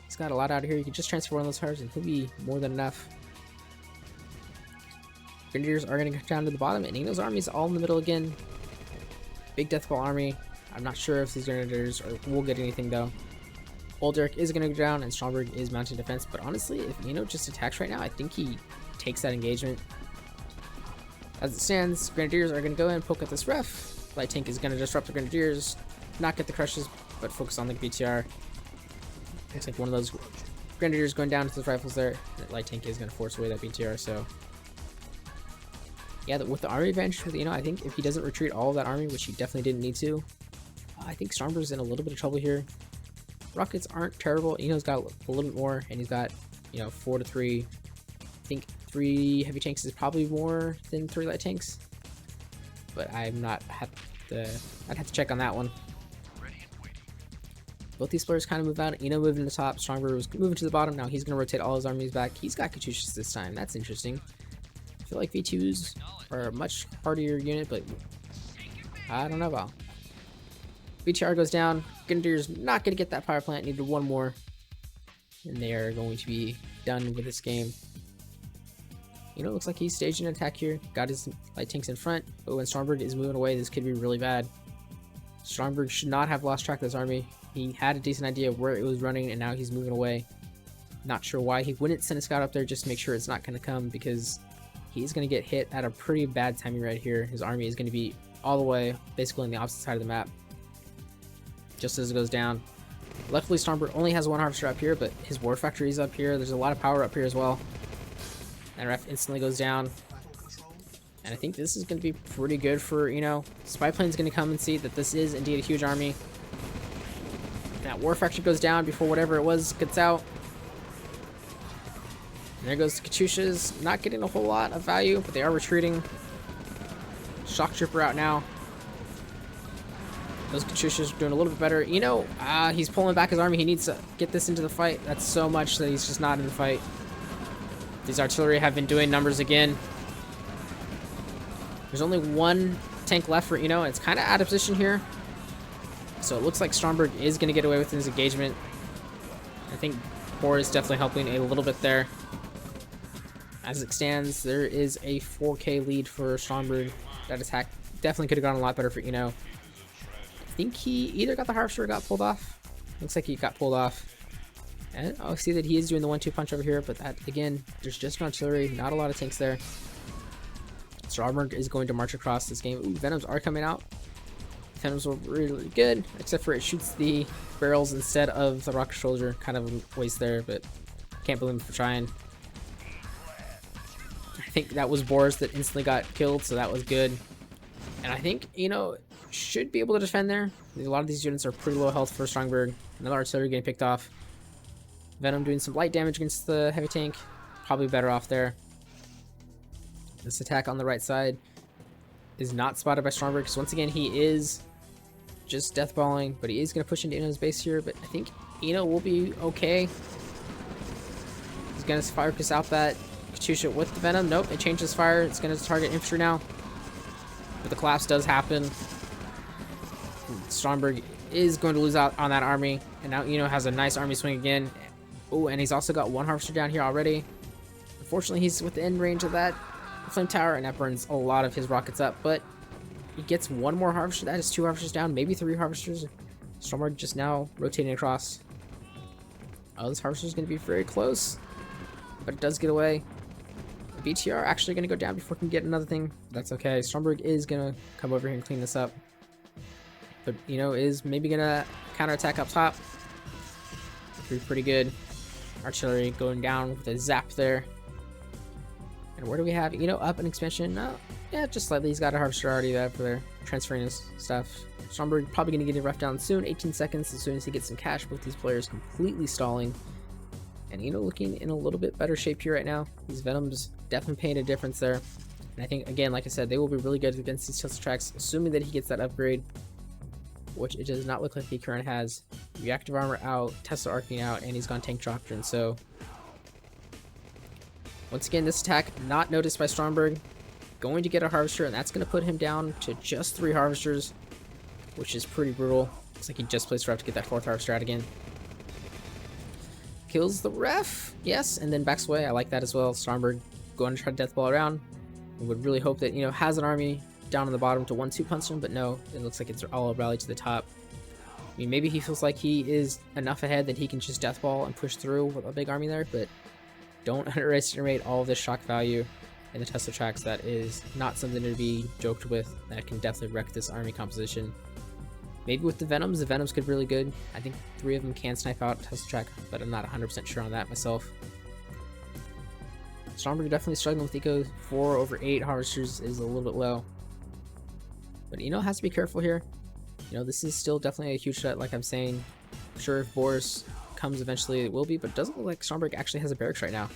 he's got a lot out of here. You can just transfer 1 of those harvesters and he'll be more than enough. Grenadiers are going to go down to the bottom, and Inno's army is all in the middle again. Big Deathball army. I'm not sure if these Grenadiers will get anything though. Old Derek is going to go down, and Stromberg is mounting defense, but honestly, if Inno just attacks right now, I think he takes that engagement. As it stands, Grenadiers are going to go in and poke at this ref. Light tank is going to disrupt the Grenadiers, not get the crushes, but focus on the BTR. Looks like one of those Grenadiers going down to the rifles there. That light tank is going to force away that BTR, so... Yeah, with the army advantage, with I think if he doesn't retreat all of that army, which he definitely didn't need to, I think Stromberg's in a little bit of trouble here. Rockets aren't terrible. Inno's got a little bit more, and he's got, 4 to 3. I think 3 heavy tanks is probably more than 3 light tanks. But I'd have to check on that one. Both these players kind of move out. Inno moving to the top. Stromberg was moving to the bottom. Now he's going to rotate all his armies back. He's got Katyushas this time. That's interesting. I feel like V2s are a much hardier unit, but I don't know about. BTR goes down. Grenadier's not going to get that power plant. Needed one more. And they are going to be done with this game. Looks like he's staging an attack here. Got his light tanks in front. Oh, and Stromberg is moving away. This could be really bad. Stromberg should not have lost track of this army. He had a decent idea of where it was running, and now he's moving away. Not sure why he wouldn't send a scout up there just to make sure it's not going to come, because he's going to get hit at a pretty bad timing right here. His army is going to be all the way, basically on the opposite side of the map, just as it goes down. Luckily, Stromberg only has one harvester up here, but his war factory is up here. There's a lot of power up here as well. And ref instantly goes down. And I think this is going to be pretty good for, Spy plane's going to come and see that this is indeed a huge army. That war factory goes down before whatever it was gets out. And there goes the Katyushas. Not getting a whole lot of value, but they are retreating. Shock Trooper out now. Those Katyushas are doing a little bit better. He's pulling back his army. He needs to get this into the fight. That's so much that he's just not in the fight. These artillery have been doing numbers again. There's only one tank left for Inno. It's kind of out of position here. So it looks like Stromberg is going to get away with his engagement. I think Boar is definitely helping a little bit there. As it stands, there is a 4K lead for Stromberg. That attack definitely could have gone a lot better for Inno. I think he either got the harvester or got pulled off. Looks like he got pulled off. And I'll see that he is doing the 1-2 punch over here, but that, again, there's just no artillery, not a lot of tanks there. Stromberg is going to march across this game. Ooh, Venoms are coming out. Venoms were really good, except for it shoots the barrels instead of the rocket soldier. Kind of a waste there, but can't blame him for trying. I think that was Boris that instantly got killed, so that was good. And I think, should be able to defend there. A lot of these units are pretty low health for Stromberg. Another artillery getting picked off. Venom doing some light damage against the heavy tank. Probably better off there. This attack on the right side is not spotted by Stromberg, because once again he is just deathballing, but he is going to push into Inno's base here. But I think Inno will be okay. He's going to fire piss out that Katyusha with the Venom. Nope, it changes fire. It's going to target infantry now. But the collapse does happen. Stromberg is going to lose out on that army, and now Inno has a nice army swing again. Oh, and he's also got one harvester down here already. Unfortunately, he's within range of that flame tower, and that burns a lot of his rockets up, but he gets one more harvester. That is 2 harvesters down, maybe 3 harvesters. Stromberg just now rotating across. Oh, this harvester is going to be very close, but it does get away. BTR actually going to go down before it can get another thing. That's okay. Stromberg is going to come over here and clean this up, but is maybe going to counterattack up top. Pretty good. Artillery going down with a zap there. And where do we have up an expansion? No, yeah, just slightly. He's got a harvester already there for their transferring his stuff. Stromberg probably going to get a rough down soon. 18 seconds as soon as he gets some cash. Both these players completely stalling. And looking in a little bit better shape here right now. These Venoms definitely paying a difference there. And I think, again, like I said, they will be really good against these Tesla tracks, assuming that he gets that upgrade, which it does not look like he currently has. Reactive armor out, Tesla arcing out, and he's gone tank doctrine. So once again, this attack not noticed by Stromberg. Going to get a harvester, and that's going to put him down to just 3 harvesters, which is pretty brutal. Looks like he just placed ref to get that 4th harvester out again. Kills the ref, yes, and then backs away. I like that as well. Stromberg going to try to deathball around. I would really hope that has an army down on the bottom to 1-2 punch him, but no, it looks like it's all rallied to the top. I mean, maybe he feels like he is enough ahead that he can just deathball and push through with a big army there, but don't underestimate all of this shock value in the Tesla tracks. That is not something to be joked with. That can definitely wreck this army composition. Maybe with the Venoms could be really good. I think 3 of them can snipe out Tesla Track, but I'm not 100% sure on that myself. Stromberg definitely struggling with Eco. 4 over 8 Harvesters is a little bit low. But Inno has to be careful here. You know, this is still definitely a huge threat, like I'm saying. I'm sure if Boris comes eventually, it will be, but it doesn't look like Stromberg actually has a barracks right now.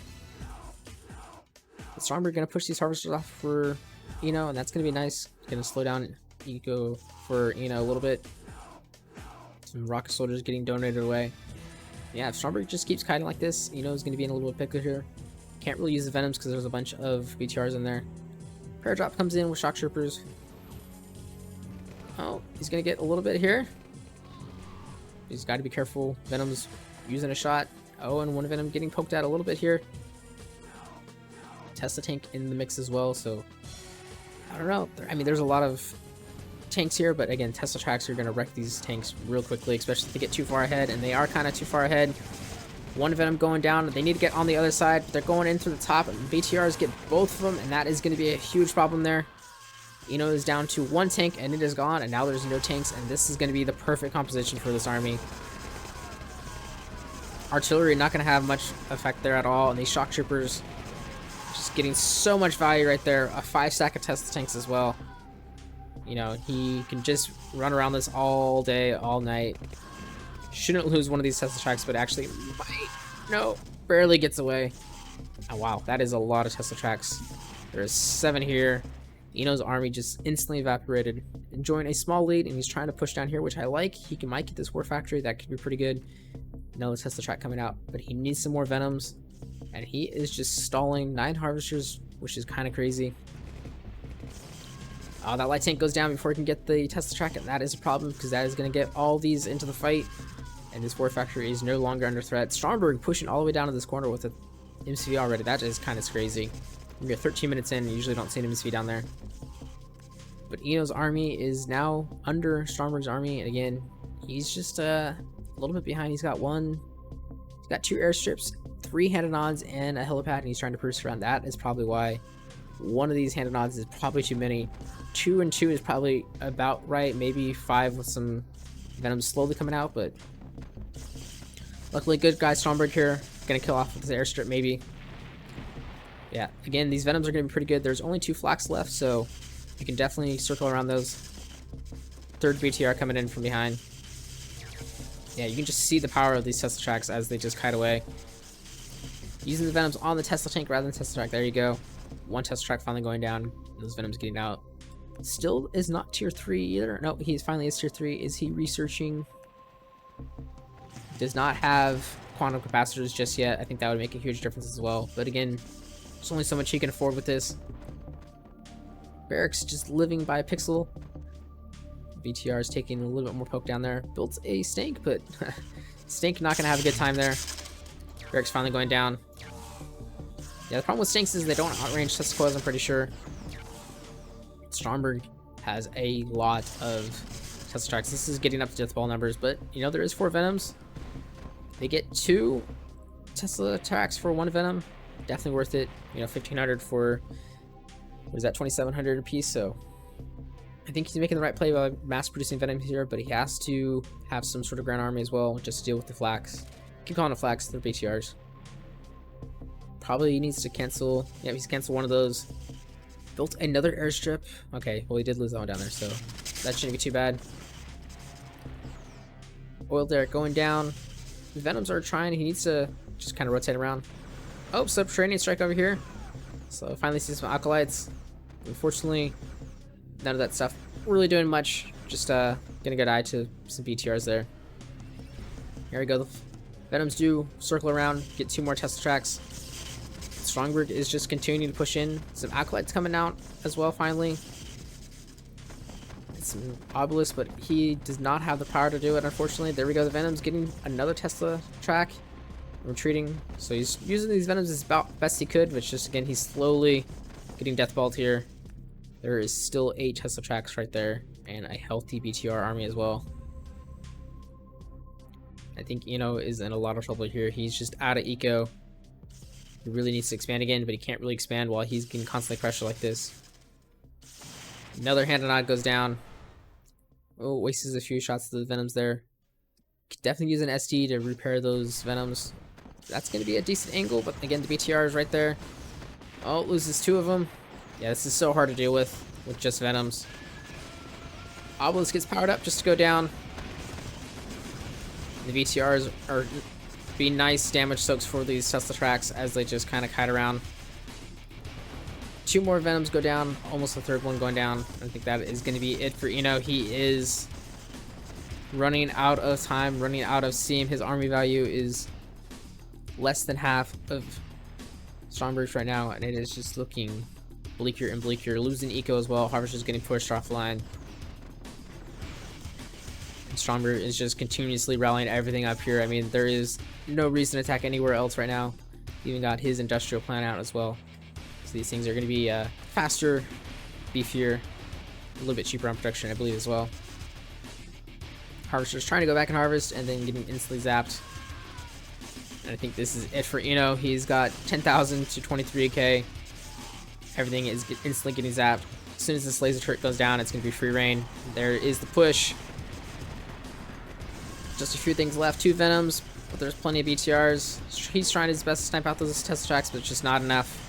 Is Stromberg going to push these Harvesters off for Inno, and that's going to be nice. Going to slow down Eco for Inno a little bit. Some rocket soldiers getting donated away. Yeah, if Stromberg just keeps kiting like this, Inno is going to be in a little bit pickle here. Can't really use the Venoms because there's a bunch of BTRs in there. Paradrop comes in with Shock Troopers. Oh, he's going to get a little bit here. He's got to be careful. Venom's using a shot. Oh, and one Venom getting poked at a little bit here. Tesla tank in the mix as well, so I don't know. I mean, there's a lot of tanks here, but again, Tesla tracks are going to wreck these tanks real quickly, especially if they get too far ahead, and they are kind of too far ahead. One Venom going down. They need to get on the other side, but they're going in through the top, and BTRs get both of them, and that is going to be a huge problem there. Inno is down to 1 tank, and it is gone, and now there's no tanks, and this is going to be the perfect composition for this army. Artillery not going to have much effect there at all, and these Shock Troopers just getting so much value right there. A 5 stack of Tesla tanks as well. You know, he can just run around this all day, all night. Shouldn't lose one of these Tesla tracks, but actually might. No, barely gets away. Oh, wow, that is a lot of Tesla tracks. There's 7 here. Inno's army just instantly evaporated. Enjoying a small lead, and he's trying to push down here, which I like. He might get this War Factory. That could be pretty good. Another Tesla track coming out, but he needs some more Venoms. And he is just stalling 9 Harvesters, which is kind of crazy. Oh, that light tank goes down before he can get the Tesla track, and that is a problem because that is going to get all these into the fight. And this War Factory is no longer under threat. Stromberg pushing all the way down to this corner with an MCV already. That is kind of crazy. We're 13 minutes in, and you usually don't see an MCV down there. But Inno's army is now under Stromberg's army, and again, he's just a little bit behind. He's got 2 airstrips, 3 hand-on-ons, and a helipad, and he's trying to cruise around. That is probably why one of these hand-on-ons is probably too many. 2 and 2 is probably about right, maybe 5 with some Venom slowly coming out, but luckily good guy Stromberg here. Gonna kill off with his airstrip maybe. Yeah, again, these Venoms are gonna be pretty good. There's only 2 flaks left, so you can definitely circle around those. 3rd BTR coming in from behind. Yeah, you can just see the power of these Tesla tracks as they just kite away. Using the Venoms on the Tesla tank rather than Tesla track. There you go. 1 Tesla track finally going down. Those Venoms getting out. Still is not tier 3 either. No, he finally is tier 3. Is he researching? Does not have quantum capacitors just yet. I think that would make a huge difference as well. But again, there's only so much he can afford with this. Barracks just living by a pixel. BTR is taking a little bit more poke down there. Built a Stank, but Stank not going to have a good time there. Barracks finally going down. Yeah, the problem with Stanks is they don't outrange Tesla coils, I'm pretty sure. Stromberg has a lot of Tesla tracks. This is getting up to death ball numbers, but you know, there is 4 Venoms. They get 2 Tesla tracks for 1 Venom. Definitely worth it. You know, 1,500 for, what is that, 2,700 a piece, so I think he's making the right play by mass producing Venom here, but he has to have some sort of ground army as well, just to deal with the flaks. Keep calling the flaks, they're BTRs. Probably needs to cancel. Yeah, he's canceled one of those. Built another airstrip. Okay, well, he did lose that one down there, so that shouldn't be too bad. Oil Derrick going down. The Venoms are trying. He needs to just kind of rotate around. Oh, subterranean strike over here. So finally see some acolytes. Unfortunately, none of that stuff really doing much. Just getting a good eye to some BTRs there. Here we go. The Venoms do circle around, get 2 more Tesla tracks. Stromberg is just continuing to push in. Some acolytes coming out as well finally. Some obelisks, but he does not have the power to do it, unfortunately. There we go. The Venom's getting another Tesla track. Retreating. So he's using these Venoms as best he could, but just again, he's slowly getting deathballed here. There is still 8 Tesla tracks right there, and a healthy BTR army as well. I think Inno is in a lot of trouble here. He's just out of eco. He really needs to expand again, but he can't really expand while he's getting constantly pressure like this. Another hand-on-odd goes down. Oh, wastes a few shots to the Venoms there. Could definitely use an SD to repair those Venoms. That's going to be a decent angle, but again, the BTR is right there. Oh, loses 2 of them. Yeah, this is so hard to deal with just Venoms. Obelisk gets powered up just to go down. The VTRs are being nice damage soaks for these Tesla tracks as they just kind of kite around. 2 more Venoms go down, almost the 3rd one going down. I think that is going to be it for Inno. He is running out of time, running out of steam. His army value is less than half of Stromberg's right now, and it is just looking bleaker and bleaker. Losing eco as well. Harvester's getting pushed off the line. And Stromberg is just continuously rallying everything up here. I mean, there is no reason to attack anywhere else right now. Even got his industrial plant out as well. So these things are going to be faster, beefier, a little bit cheaper on production, I believe, as well. Harvester's trying to go back and harvest and then getting instantly zapped. And I think this is it for Inno. He's got 10,000 to 23k. Everything is instantly getting zapped. As soon as this laser turret goes down, it's going to be free reign. There is the push. Just a few things left. 2 Venoms, but there's plenty of BTRs. He's trying his best to snipe out those Tesla tracks, but it's just not enough.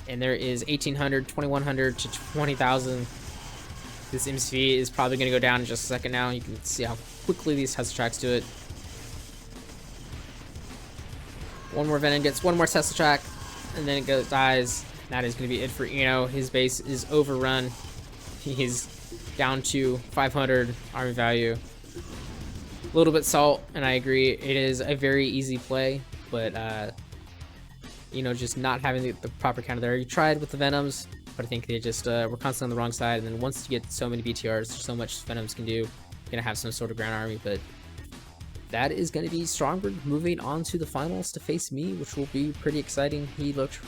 And there is 1,800, 2,100 to 20,000. This MCV is probably going to go down in just a second now. You can see how quickly these Tesla tracks do it. 1 more Venom gets 1 more Tesla track, and then it dies. That is going to be it for Inno. His base is overrun. He's down to 500 army value. A little bit salt, and I agree. It is a very easy play, but you know, just not having the proper counter there. You tried with the Venoms, but I think they just were constantly on the wrong side. And then once you get so many BTRs, so much Venoms can do, you're gonna have some sort of ground army. But that is going to be Stromberg moving on to the finals to face me, which will be pretty exciting. He looked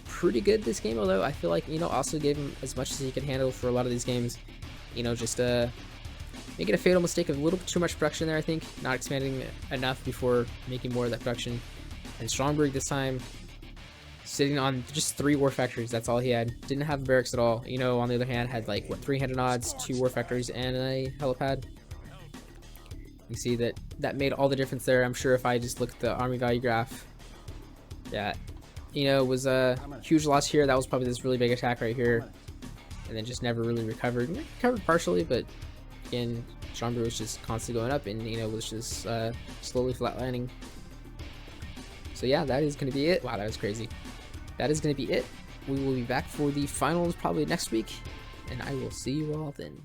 pretty good this game, although I feel like Inno also gave him as much as he could handle for a lot of these games. Inno just making a fatal mistake of a little bit too much production there, I think. Not expanding enough before making more of that production. And Stromberg this time sitting on just 3 war factories. That's all he had. Didn't have barracks at all. Inno, on the other hand, had like, what, 300 odds, 2 war factories, and a helipad. You see that made all the difference there. I'm sure if I just look at the army value graph, yeah, Inno was a huge loss here. That was probably this really big attack right here. And then just never really recovered. Recovered partially, but again, Stromberg was just constantly going up, and Inno was just slowly flatlining. So yeah, that is going to be it. Wow, that was crazy. That is going to be it. We will be back for the finals probably next week, and I will see you all then.